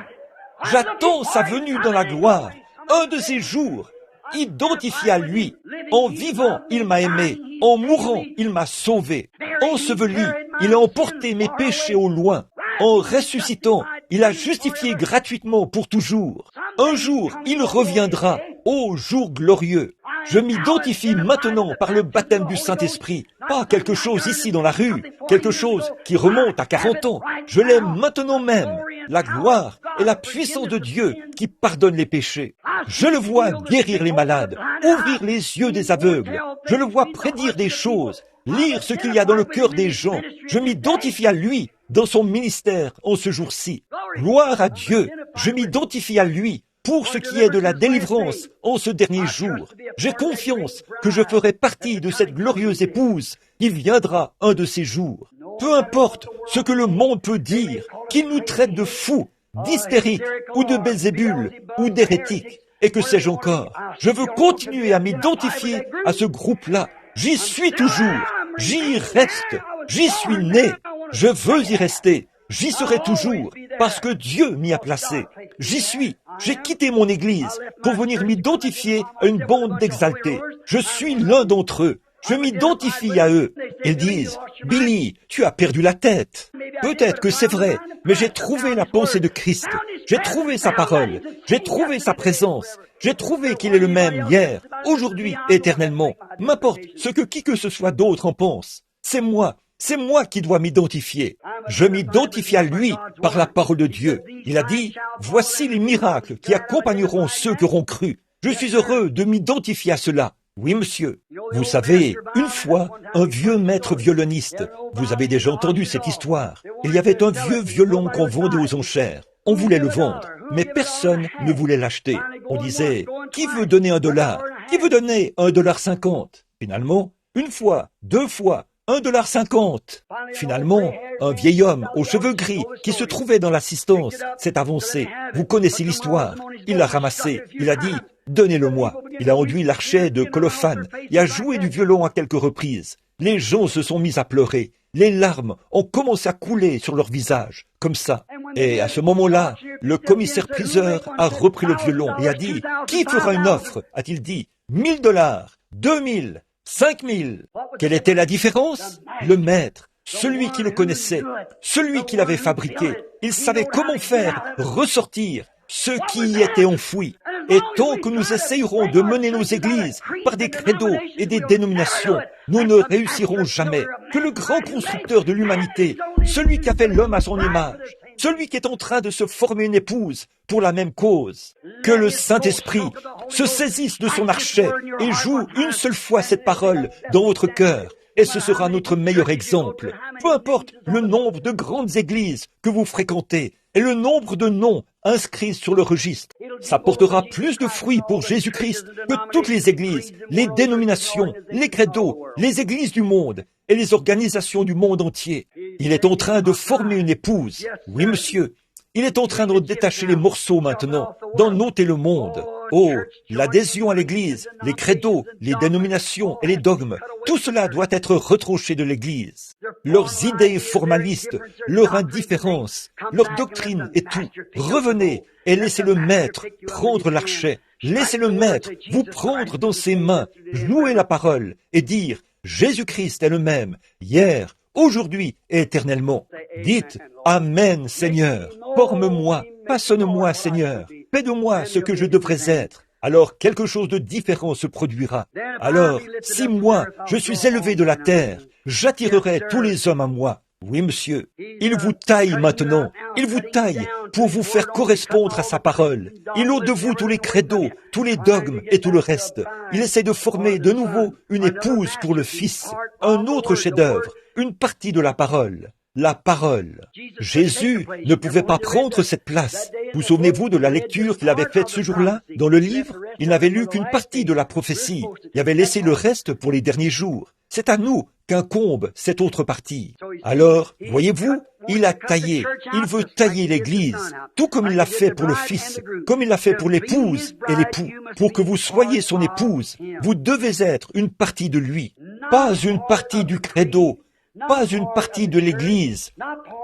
Speaker 1: J'attends sa venue dans la gloire, un de ces jours. identifié à lui. En vivant, il m'a aimé. En mourant, il m'a sauvé. Enseveli, il a emporté mes péchés au loin. En ressuscitant, il a justifié gratuitement pour toujours. Un jour, il reviendra. Ô jour glorieux! Je m'identifie maintenant par le baptême du Saint-Esprit. Pas quelque chose ici dans la rue, quelque chose qui remonte à 40 ans. Je l'aime maintenant même. La gloire et la puissance de Dieu qui pardonne les péchés. Je le vois guérir les malades, ouvrir les yeux des aveugles. Je le vois prédire des choses, lire ce qu'il y a dans le cœur des gens. Je m'identifie à lui dans son ministère en ce jour-ci. Gloire à Dieu, je m'identifie à lui pour ce qui est de la délivrance en ce dernier jour. J'ai confiance que je ferai partie de cette glorieuse épouse qui viendra un de ces jours. Peu importe ce que le monde peut dire, qu'il nous traite de fous, d'hystériques ou de Belzébul ou d'hérétiques, et que sais-je encore. Je veux continuer à m'identifier à ce groupe-là. J'y suis toujours, j'y reste, j'y suis né, je veux y rester. J'y serai toujours, parce que Dieu m'y a placé. J'y suis. J'ai quitté mon église pour venir m'identifier à une bande d'exaltés. Je suis l'un d'entre eux. Je m'identifie à eux. Ils disent, « Billy, tu as perdu la tête. » Peut-être que c'est vrai, mais j'ai trouvé la pensée de Christ. J'ai trouvé sa parole. J'ai trouvé sa présence. J'ai trouvé qu'il est le même hier, aujourd'hui, éternellement. M'importe ce que qui que ce soit d'autre en pense. C'est moi qui dois m'identifier. Je m'identifie à lui par la parole de Dieu. Il a dit, voici les miracles qui accompagneront ceux qui auront cru. Je suis heureux de m'identifier à cela. Oui, monsieur. Vous savez, une fois, un vieux maître violoniste, vous avez déjà entendu cette histoire. Il y avait un vieux violon qu'on vendait aux enchères. On voulait le vendre, mais personne ne voulait l'acheter. On disait, qui veut donner $1? Qui veut donner $1,50? Finalement, une fois, deux fois, $1,50. Finalement, un vieil homme aux cheveux gris qui se trouvait dans l'assistance s'est avancé. Vous connaissez l'histoire. Il l'a ramassé. Il a dit, donnez-le-moi. Il a enduit l'archet de colophane et a joué du violon à quelques reprises. Les gens se sont mis à pleurer. Les larmes ont commencé à couler sur leur visage, comme ça. Et à ce moment-là, le commissaire-priseur a repris le violon et a dit, qui fera une offre? A-t-il dit, $1,000, 2,000, 5,000. Quelle était la différence? Le maître, celui qui le connaissait, celui qui l'avait fabriqué, il savait comment faire ressortir ce qui y était enfoui. Et tant que nous essayerons de mener nos églises par des credos et des dénominations, nous ne réussirons jamais. Que le grand constructeur de l'humanité, celui qui a fait l'homme à son image, celui qui est en train de se former une épouse pour la même cause, que le Saint-Esprit se saisisse de son archet et joue une seule fois cette parole dans votre cœur. Et ce sera notre meilleur exemple. Peu importe le nombre de grandes églises que vous fréquentez et le nombre de noms inscrits sur le registre, ça portera plus de fruits pour Jésus-Christ que toutes les églises, les dénominations, les credos, les églises du monde et les organisations du monde entier. Il est en train de former une épouse. Oui, monsieur. Il est en train d'en détacher les morceaux maintenant, d'en ôter le monde. Oh, l'adhésion à l'Église, les credos, les dénominations et les dogmes, tout cela doit être retranché de l'Église. Leurs idées formalistes, leur indifférence, leur doctrine et tout. Revenez et laissez le Maître prendre l'archet. Laissez le Maître vous prendre dans ses mains, louer la parole et dire « Jésus-Christ est le même, hier, aujourd'hui et éternellement. » Dites « Amen, Seigneur. Forme-moi, façonne-moi, Seigneur. Fais de moi ce que je devrais être. » Alors quelque chose de différent se produira. Alors, si moi, je suis élevé de la terre, j'attirerai tous les hommes à moi. Oui, monsieur. Il vous taille maintenant. Il vous taille pour vous faire correspondre à sa parole. Il ôte de vous tous les credos, tous les dogmes et tout le reste. Il essaie de former de nouveau une épouse pour le Fils, un autre chef-d'œuvre, une partie de la parole. La parole. Jésus ne pouvait pas prendre cette place. Vous souvenez-vous de la lecture qu'il avait faite ce jour-là dans le livre? Il n'avait lu qu'une partie de la prophétie. Il avait laissé le reste pour les derniers jours. C'est à nous qu'incombe cette autre partie. Alors, voyez-vous, il a taillé. Il veut tailler l'Église, tout comme il l'a fait pour le Fils, comme il l'a fait pour l'épouse et l'époux. Pour que vous soyez son épouse, vous devez être une partie de lui, pas une partie du credo, pas une partie de l'Église,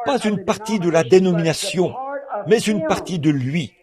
Speaker 1: pas une partie de la dénomination, mais une partie de lui.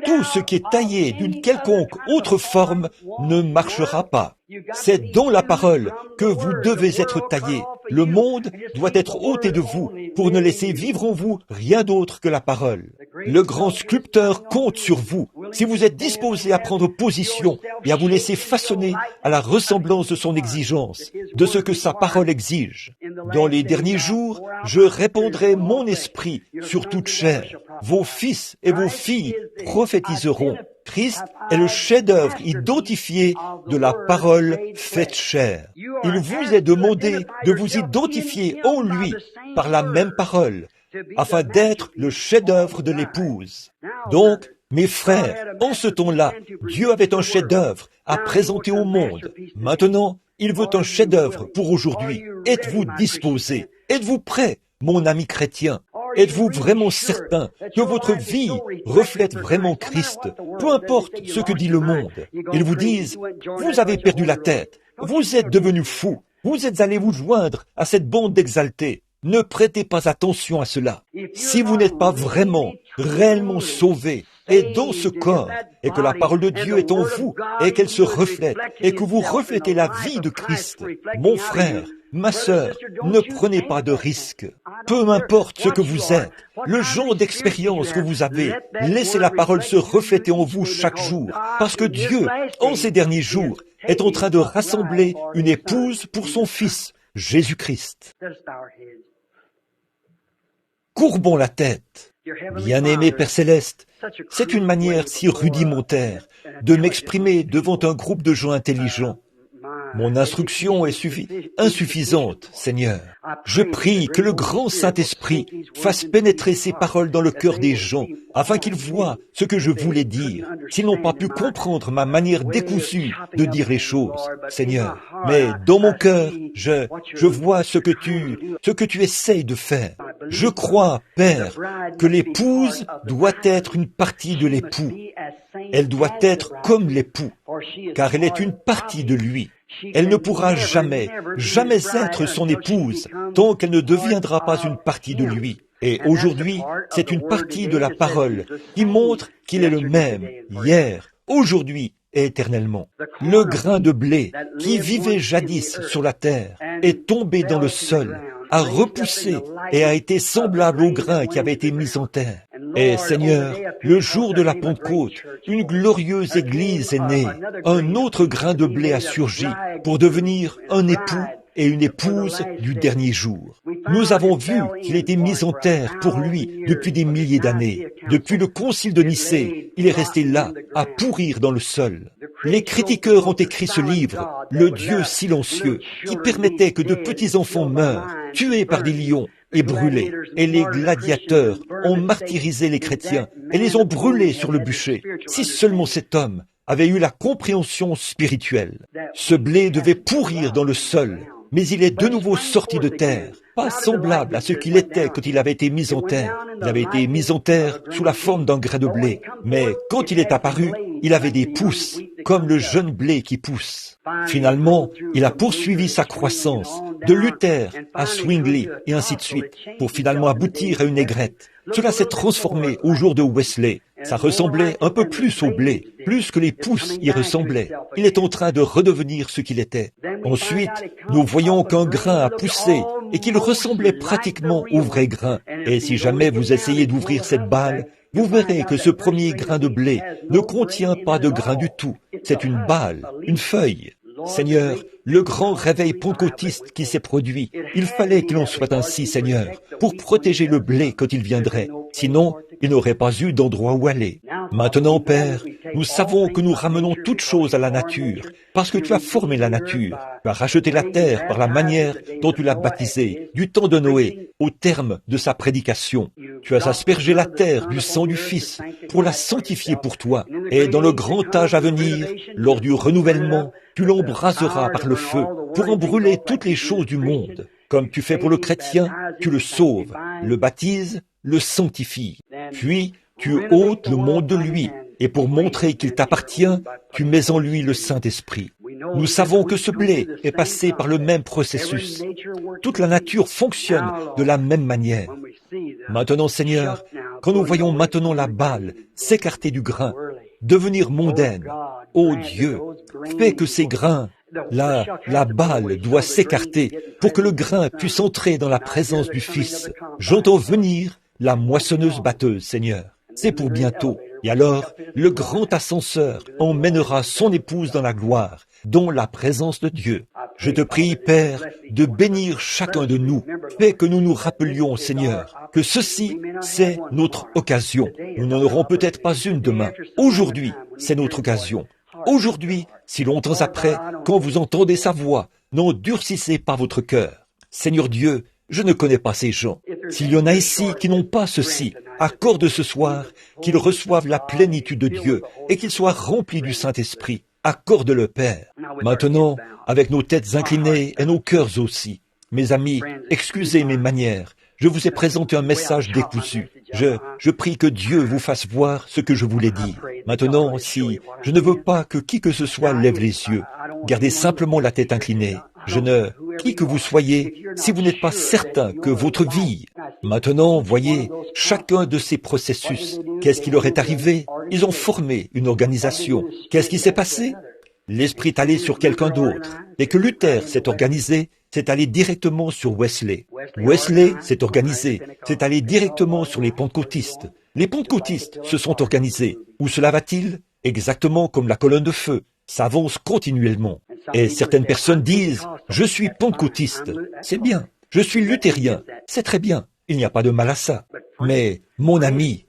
Speaker 1: Tout ce qui est taillé d'une quelconque autre forme ne marchera pas. C'est dans la parole que vous devez être taillé. Le monde doit être ôté de vous pour ne laisser vivre en vous rien d'autre que la parole. Le grand sculpteur compte sur vous si vous êtes disposé à prendre position et à vous laisser façonner à la ressemblance de son exigence, de ce que sa parole exige. Dans les derniers jours, je répandrai mon esprit sur toute chair. Vos fils et vos filles prophétiseront. Christ est le chef-d'œuvre identifié de la parole faite chair. Il vous est demandé de vous identifier en lui par la même parole, afin d'être le chef-d'œuvre de l'épouse. Donc, mes frères, en ce temps-là, Dieu avait un chef-d'œuvre à présenter au monde. Maintenant, il veut un chef-d'œuvre pour aujourd'hui. Êtes-vous disposés? Êtes-vous prêts, mon ami chrétien? Êtes-vous vraiment certain que votre vie reflète vraiment Christ? Peu importe ce que dit le monde. Ils vous disent, vous avez perdu la tête, vous êtes devenu fou, vous êtes allé vous joindre à cette bande d'exaltés. Ne prêtez pas attention à cela. Si vous n'êtes pas vraiment, réellement sauvé, et dans ce corps, et que la parole de Dieu est en vous, et qu'elle se reflète, et que vous reflétez la vie de Christ, mon frère, ma sœur, ne prenez pas de risques. Peu importe ce que vous êtes, le genre d'expérience que vous avez, laissez la parole se refléter en vous chaque jour, parce que Dieu, en ces derniers jours, est en train de rassembler une épouse pour son Fils, Jésus-Christ. Courbons la tête. Bien-aimé Père Céleste, c'est une manière si rudimentaire de m'exprimer devant un groupe de gens intelligents. Mon instruction est insuffisante, Seigneur. Je prie que le grand Saint-Esprit fasse pénétrer ces paroles dans le cœur des gens, afin qu'ils voient ce que je voulais dire, s'ils n'ont pas pu comprendre ma manière décousue de dire les choses, Seigneur. Mais dans mon cœur, je vois ce que tu essayes de faire. Je crois, Père, que l'épouse doit être une partie de l'époux. Elle doit être comme l'époux, car elle est une partie de lui. Elle ne pourra jamais être son épouse tant qu'elle ne deviendra pas une partie de lui. Et aujourd'hui, c'est une partie de la parole qui montre qu'il est le même, hier, aujourd'hui et éternellement. Le grain de blé qui vivait jadis sur la terre est tombé dans le sol, a repoussé et a été semblable au grain qui avait été mis en terre. Et Seigneur, le jour de la Pentecôte, une glorieuse église est née. Un autre grain de blé a surgi pour devenir un époux et une épouse du dernier jour. Nous avons vu qu'il était mis en terre pour lui depuis des milliers d'années. Depuis le concile de Nicée, il est resté là, à pourrir dans le sol. Les critiqueurs ont écrit ce livre, Le Dieu silencieux, qui permettait que de petits enfants meurent, tués par des lions et brûlés. Et les gladiateurs ont martyrisé les chrétiens et les ont brûlés sur le bûcher. Si seulement cet homme avait eu la compréhension spirituelle. Ce blé devait pourrir dans le sol, mais il est de nouveau sorti de terre, pas semblable à ce qu'il était quand il avait été mis en terre. Il avait été mis en terre sous la forme d'un grain de blé, mais quand il est apparu, il avait des pousses, comme le jeune blé qui pousse. Finalement, il a poursuivi sa croissance, de Luther à Zwingli et ainsi de suite, pour finalement aboutir à une aigrette. Cela s'est transformé au jour de Wesley. Ça ressemblait un peu plus au blé, plus que les pousses y ressemblaient. Il est en train de redevenir ce qu'il était. Ensuite, nous voyons qu'un grain a poussé et qu'il ressemblait pratiquement au vrai grain. Et si jamais vous essayez d'ouvrir cette balle, vous verrez que ce premier grain de blé ne contient pas de grain du tout. C'est une balle, une feuille. Seigneur, le grand réveil pentecôtiste qui s'est produit, il fallait qu'il en soit ainsi, Seigneur, pour protéger le blé quand il viendrait. Sinon, il n'aurait pas eu d'endroit où aller. Maintenant, Père, nous savons que nous ramenons toutes choses à la nature, parce que tu as formé la nature. Tu as racheté la terre par la manière dont tu l'as baptisée, du temps de Noé, au terme de sa prédication. Tu as aspergé la terre du sang du Fils pour la sanctifier pour toi. Et dans le grand âge à venir, lors du renouvellement, tu l'embraseras par le feu pour en brûler toutes les choses du monde. Comme tu fais pour le chrétien, tu le sauves, le baptises, le sanctifies. Puis, tu ôtes le monde de lui, et pour montrer qu'il t'appartient, tu mets en lui le Saint-Esprit. Nous savons que ce blé est passé par le même processus. Toute la nature fonctionne de la même manière. Maintenant, Seigneur, quand nous voyons maintenant la balle s'écarter du grain, devenir mondaine, ô Dieu, fais que ces grains, la balle doit s'écarter pour que le grain puisse entrer dans la présence du Fils. J'entends venir la moissonneuse-batteuse, Seigneur. C'est pour bientôt. Et alors, le grand ascenseur emmènera son épouse dans la gloire, dont la présence de Dieu. Je te prie, Père, de bénir chacun de nous. Fais que nous nous rappelions, Seigneur, que ceci, c'est notre occasion. Nous n'en aurons peut-être pas une demain. Aujourd'hui, c'est notre occasion. Aujourd'hui, si longtemps après, quand vous entendez sa voix, n'endurcissez pas votre cœur. Seigneur Dieu, je ne connais pas ces gens. S'il y en a ici qui n'ont pas ceci, accorde ce soir qu'ils reçoivent la plénitude de Dieu et qu'ils soient remplis du Saint-Esprit. Accorde-le, Père. Maintenant, avec nos têtes inclinées et nos cœurs aussi. Mes amis, excusez mes manières. Je vous ai présenté un message décousu. Je prie que Dieu vous fasse voir ce que je voulais dire. Maintenant, si je ne veux pas que qui que ce soit lève les yeux, gardez simplement la tête inclinée. Qui que vous soyez, si vous n'êtes pas certain que votre vie... Maintenant, voyez, chacun de ces processus, qu'est-ce qui leur est arrivé? Ils ont formé une organisation. Qu'est-ce qui s'est passé? L'Esprit est allé sur quelqu'un d'autre. Et que Luther s'est organisé, c'est allé directement sur Wesley. Wesley s'est organisé, c'est allé directement sur les pentecôtistes. Les pentecôtistes se sont organisés. Où cela va-t-il? Exactement comme la colonne de feu. Ça avance continuellement. Et certaines personnes disent, je suis pentecôtiste. C'est bien. Je suis luthérien. C'est très bien. Il n'y a pas de mal à ça. Mais, mon ami,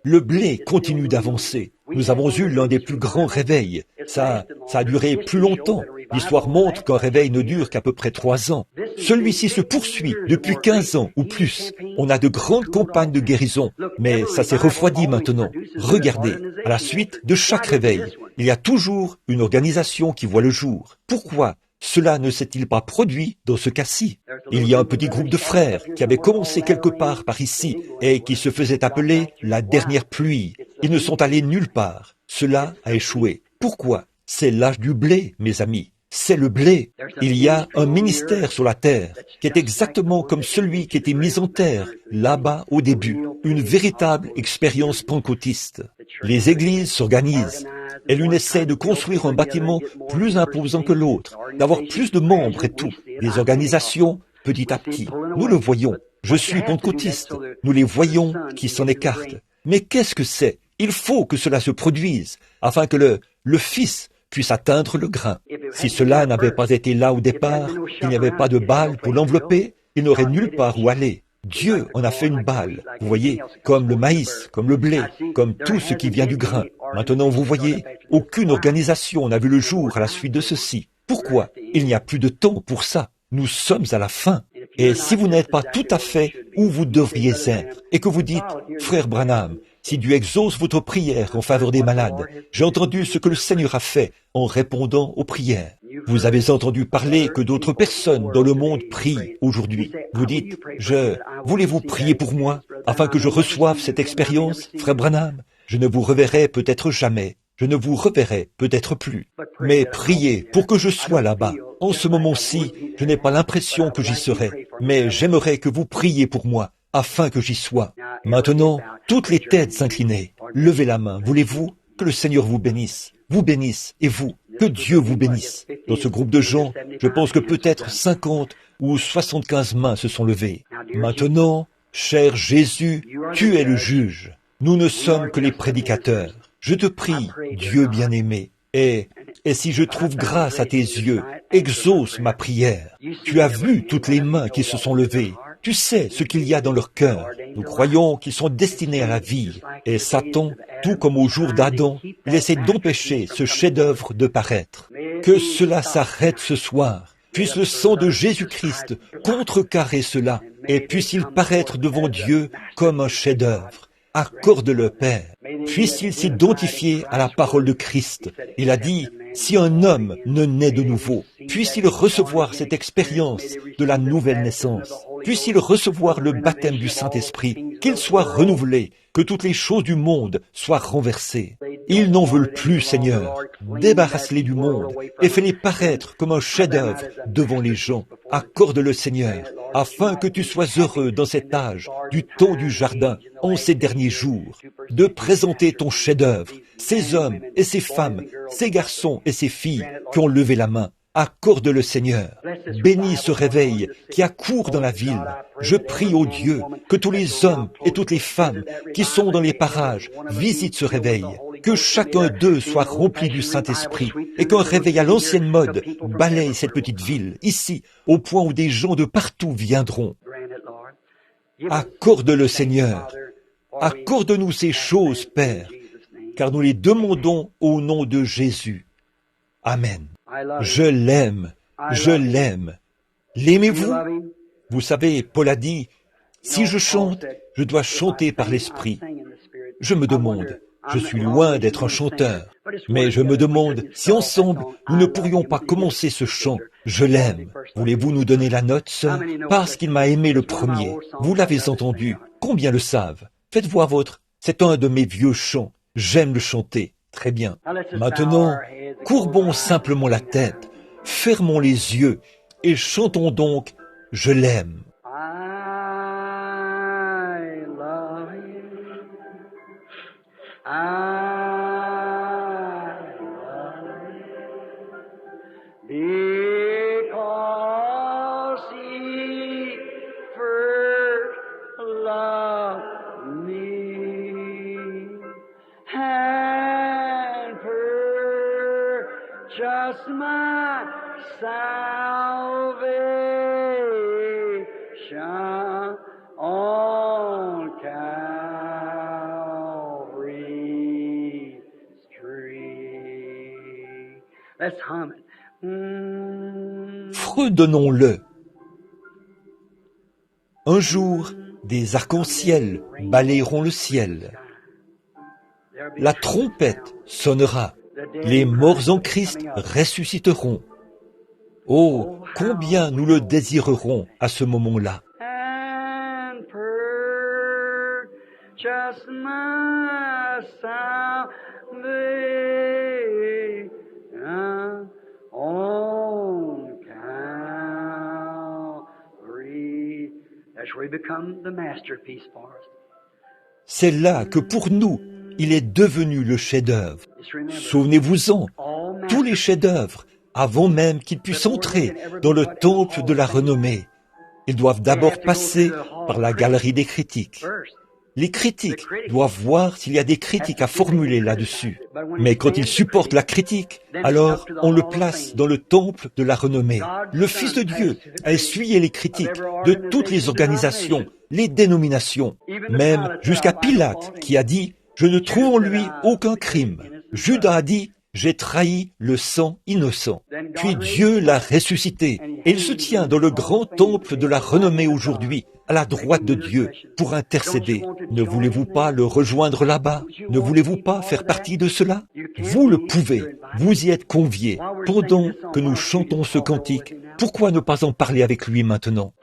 Speaker 1: le blé continue d'avancer. Nous avons eu l'un des plus grands réveils. Ça a duré plus longtemps. L'histoire montre qu'un réveil ne dure qu'à peu près 3 ans. Celui-ci se poursuit depuis 15 ans ou plus. On a de grandes campagnes de guérison, mais ça s'est refroidi maintenant. Regardez, à la suite de chaque réveil, il y a toujours une organisation qui voit le jour. Pourquoi cela ne s'est-il pas produit dans ce cas-ci? Il y a un petit groupe de frères qui avait commencé quelque part par ici et qui se faisait appeler la dernière pluie. Ils ne sont allés nulle part. Cela a échoué. Pourquoi? C'est l'âge du blé, mes amis. C'est le blé. Il y a un ministère sur la terre qui est exactement comme celui qui était mis en terre là-bas au début. Une véritable expérience pentecôtiste. Les églises s'organisent. Et l'une essaie de construire un bâtiment plus imposant que l'autre, d'avoir plus de membres et tout. Les organisations, petit à petit. Nous le voyons. Je suis pentecôtiste. Nous les voyons qui s'en écartent. Mais qu'est-ce que c'est? Il faut que cela se produise, afin que le Fils puisse atteindre le grain. Si cela n'avait pas été là au départ, qu'il n'y avait pas de balle pour l'envelopper, il n'aurait nulle part où aller. Dieu en a fait une balle, vous voyez, comme le maïs, comme le blé, comme tout ce qui vient du grain. Maintenant, vous voyez, aucune organisation n'a vu le jour à la suite de ceci. Pourquoi? Il n'y a plus de temps pour ça. Nous sommes à la fin. Et si vous n'êtes pas tout à fait où vous devriez être, et que vous dites, frère Branham, si Dieu exauce votre prière en faveur des malades, j'ai entendu ce que le Seigneur a fait en répondant aux prières. Vous avez entendu parler que d'autres personnes dans le monde prient aujourd'hui. Vous dites, voulez-vous prier pour moi, afin que je reçoive cette expérience, frère Branham? Je ne vous reverrai peut-être jamais. Je ne vous reverrai peut-être plus. Mais priez pour que je sois là-bas. En ce moment-ci, je n'ai pas l'impression que j'y serai, mais j'aimerais que vous priez pour moi, afin que j'y sois. Maintenant, toutes les têtes inclinées, levez la main. Voulez-vous que le Seigneur vous bénisse et vous, que Dieu vous bénisse. Dans ce groupe de gens, je pense que peut-être 50 ou 75 mains se sont levées. Maintenant, cher Jésus, tu es le juge. Nous ne sommes que les prédicateurs. Je te prie, Dieu bien-aimé, et si je trouve grâce à tes yeux, exauce ma prière. Tu as vu toutes les mains qui se sont levées. Tu sais ce qu'il y a dans leur cœur. Nous croyons qu'ils sont destinés à la vie. Et Satan, tout comme au jour d'Adam, il essaie d'empêcher ce chef-d'œuvre de paraître. Que cela s'arrête ce soir. Puisse le sang de Jésus-Christ contrecarrer cela, et puisse-il paraître devant Dieu comme un chef-d'œuvre. Accorde-le, Père. Puisse-t-il s'identifier à la parole de Christ. Il a dit, si un homme ne naît de nouveau, puisse-t-il recevoir cette expérience de la nouvelle naissance. Puisse-t-il recevoir le baptême du Saint-Esprit, qu'il soit renouvelé, que toutes les choses du monde soient renversées. Ils n'en veulent plus, Seigneur. Débarrasse-les du monde et fais-les paraître comme un chef-d'œuvre devant les gens. Accorde-le, Seigneur, afin que tu sois heureux dans cet âge, du temps du jardin, en ces derniers jours, de présenter ton chef-d'œuvre, ces hommes et ces femmes, ces garçons et ces filles qui ont levé la main. Accorde-le, Seigneur. Bénis ce réveil qui accourt dans la ville. Je prie au Dieu que tous les hommes et toutes les femmes qui sont dans les parages visitent ce réveil, que chacun d'eux soit rempli du Saint-Esprit et qu'un réveil à l'ancienne mode balaye cette petite ville, ici, au point où des gens de partout viendront. Accorde-le, Seigneur. Accorde-nous ces choses, Père, car nous les demandons au nom de Jésus. Amen. Je l'aime, je l'aime. L'aimez-vous? Vous savez, Paul a dit, si je chante, je dois chanter par l'Esprit. Je me demande, je suis loin d'être un chanteur, mais je me demande si ensemble, nous ne pourrions pas commencer ce chant. Je l'aime. Voulez-vous nous donner la note, sœur? Parce qu'il m'a aimé le premier. Vous l'avez entendu. Combien le savent? Faites voir votre. C'est un de mes vieux chants. J'aime le chanter. Très bien. Maintenant, courbons simplement la tête, fermons les yeux et chantons donc « Je l'aime ».
Speaker 2: Just my salvation on Calvary Street. Let's hum it.
Speaker 1: Fredonnons-le. Un jour, des arcs-en-ciel balayeront le ciel. La trompette sonnera. Les morts en Christ ressusciteront. Oh, combien nous le désirerons à ce moment-là. C'est là que pour nous, il est devenu le chef-d'œuvre. Souvenez-vous-en, tous les chefs-d'œuvre, avant même qu'ils puissent entrer dans le temple de la renommée, ils doivent d'abord passer par la galerie des critiques. Les critiques doivent voir s'il y a des critiques à formuler là-dessus. Mais quand ils supportent la critique, alors on le place dans le temple de la renommée. Le Fils de Dieu a essuyé les critiques de toutes les organisations, les dénominations, même jusqu'à Pilate qui a dit « Je ne trouve en lui aucun crime ». Judas a dit « J'ai trahi le sang innocent ». Puis Dieu l'a ressuscité et il se tient dans le grand temple de la renommée aujourd'hui, à la droite de Dieu, pour intercéder. Ne voulez-vous pas le rejoindre là-bas? Ne voulez-vous pas faire partie de cela? Vous le pouvez, vous y êtes conviés. Pendant que nous chantons ce cantique, pourquoi ne pas en parler avec lui maintenant?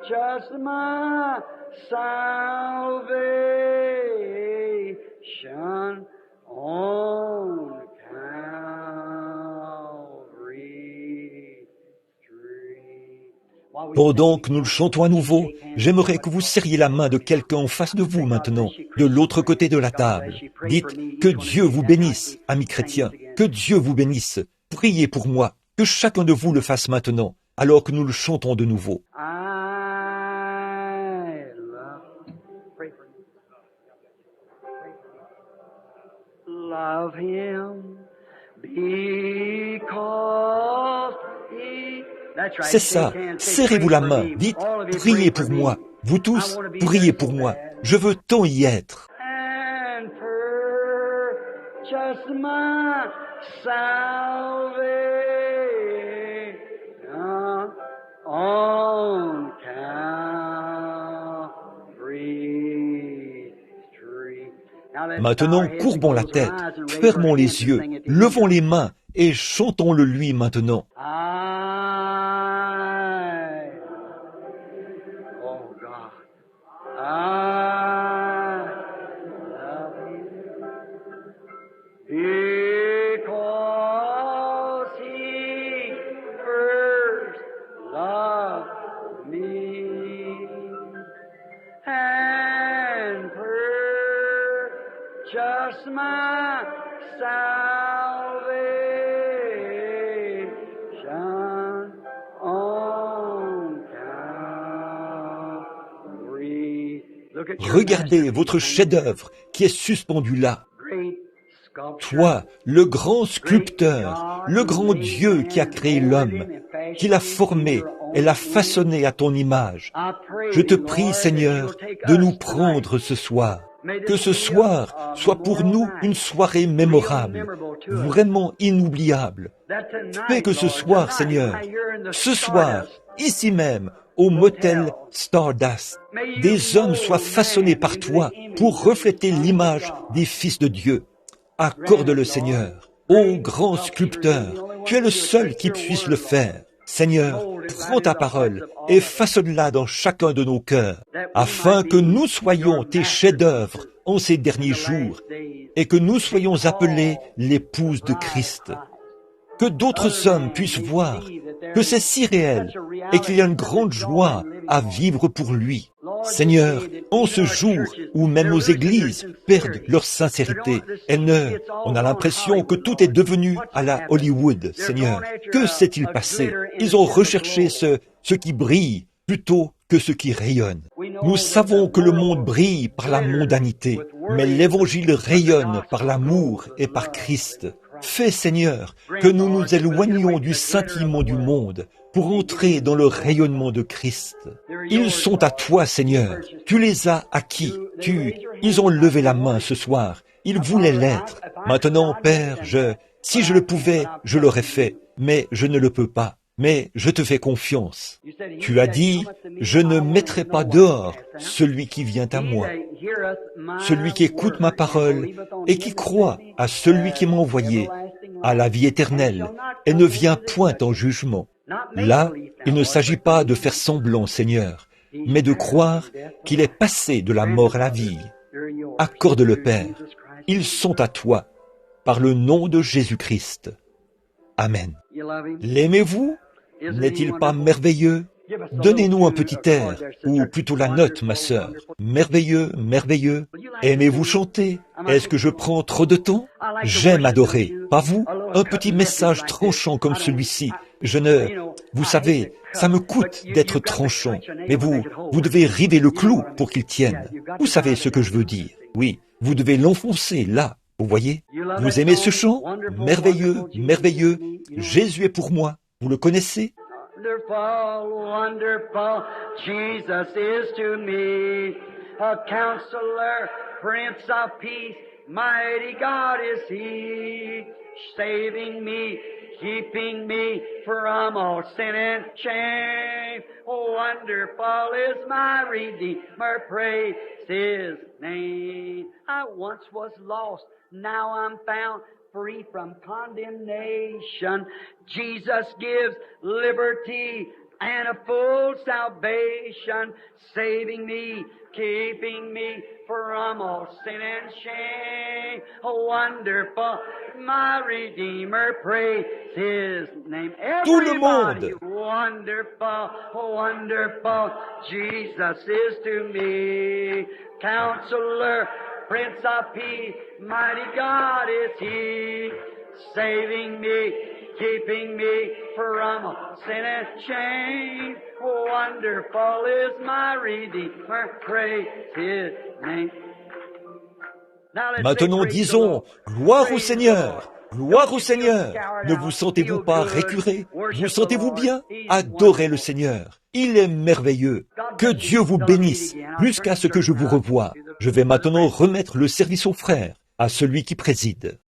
Speaker 2: Just my salvation on Calvary Street.
Speaker 1: Pendant que nous le chantons à nouveau, j'aimerais que vous serriez la main de quelqu'un en face de vous maintenant, de l'autre côté de la table. Dites que Dieu vous bénisse, amis chrétiens, que Dieu vous bénisse. Priez pour moi, que chacun de vous le fasse maintenant, alors que nous le chantons de nouveau.
Speaker 2: Love him because he...
Speaker 1: C'est ça, serrez-vous la main, dites, priez pour moi. Vous tous, priez pour moi. Je veux tant y être.
Speaker 2: And purchase my salvation on Calvary Street.
Speaker 1: Maintenant, courbons la tête, fermons les yeux, levons les mains et chantons-le lui maintenant.
Speaker 2: I my salvation on Calvary. Look at your
Speaker 1: Regardez votre chef-d'œuvre qui est suspendu là.
Speaker 2: great sculpture.
Speaker 1: Toi, le grand sculpteur, le grand Dieu qui a créé l'homme, qui l'a formé et l'a façonné à ton image. Je te prie, Seigneur, de nous prendre ce soir. Que ce soir soit pour nous une soirée mémorable, vraiment inoubliable. Fais que ce soir, Seigneur, ce soir, ici même, au motel Stardust, des hommes soient façonnés par toi pour refléter l'image des fils de Dieu. Accorde-le, Seigneur. Ô grand sculpteur, tu es le seul qui puisse le faire. Seigneur, prends ta parole et façonne-la dans chacun de nos cœurs, afin que nous soyons tes chefs-d'œuvre en ces derniers jours et que nous soyons appelés l'épouse de Christ. Que d'autres hommes puissent voir que c'est si réel et qu'il y a une grande joie à vivre pour lui. Seigneur, en ce jour où même nos églises perdent leur sincérité, on a l'impression que tout est devenu à la Hollywood, Seigneur. Que s'est-il passé? Ils ont recherché ce qui brille plutôt que ce qui rayonne. Nous savons que le monde brille par la mondanité, mais l'Évangile rayonne par l'amour et par Christ. Fais, Seigneur, que nous nous éloignions du scintillement du monde pour entrer dans le rayonnement de Christ. Ils sont à toi, Seigneur. Tu les as acquis. Ils ont levé la main ce soir. Ils voulaient l'être. Maintenant, Père, si je le pouvais, je l'aurais fait, mais je ne le peux pas. Mais je te fais confiance. Tu as dit, je ne mettrai pas dehors celui qui vient à moi. Celui qui écoute ma parole et qui croit à celui qui m'a envoyé, à la vie éternelle, et ne vient point en jugement. Là, il ne s'agit pas de faire semblant, Seigneur, mais de croire qu'il est passé de la mort à la vie. Accorde-le, Père. Ils sont à toi, par le nom de Jésus-Christ. Amen. L'aimez-vous? N'est-il pas merveilleux? Donnez-nous un petit air, ou plutôt la note, ma sœur. Merveilleux, merveilleux. Aimez-vous chanter? Est-ce que je prends trop de temps? J'aime adorer, pas vous? Un petit message tranchant comme celui-ci. Vous savez, ça me coûte d'être tranchant, mais vous devez river le clou pour qu'il tienne. Vous savez ce que je veux dire. Oui, vous devez l'enfoncer là. Vous voyez? Vous aimez ce chant? Merveilleux, merveilleux. Jésus est pour moi. Vous le connaissez?
Speaker 2: Wonderful, wonderful, Jesus is to me, a counselor, Prince of Peace, mighty God is He, saving me, keeping me from all sin and shame. Oh, wonderful is my Redeemer, praise His name. I once was lost, now I'm found, free from condemnation. Jesus gives liberty and a full salvation, saving me, keeping me from all sin and shame. Oh, wonderful, my Redeemer, praise His name.
Speaker 1: Tout le monde.
Speaker 2: Everybody, wonderful, wonderful, Jesus is to me, Counselor, Prince of Peace, mighty God is He, saving me, keeping me from sin and shame. Wonderful is my Redeemer, praise His name.
Speaker 1: Maintenant disons, gloire au Seigneur, gloire au Seigneur. Ne vous sentez-vous pas récuré? Vous sentez-vous bien? Adorez le Seigneur. Il est merveilleux. Que Dieu vous bénisse jusqu'à ce que je vous revoie. Je vais maintenant remettre le service aux frères, à celui qui préside.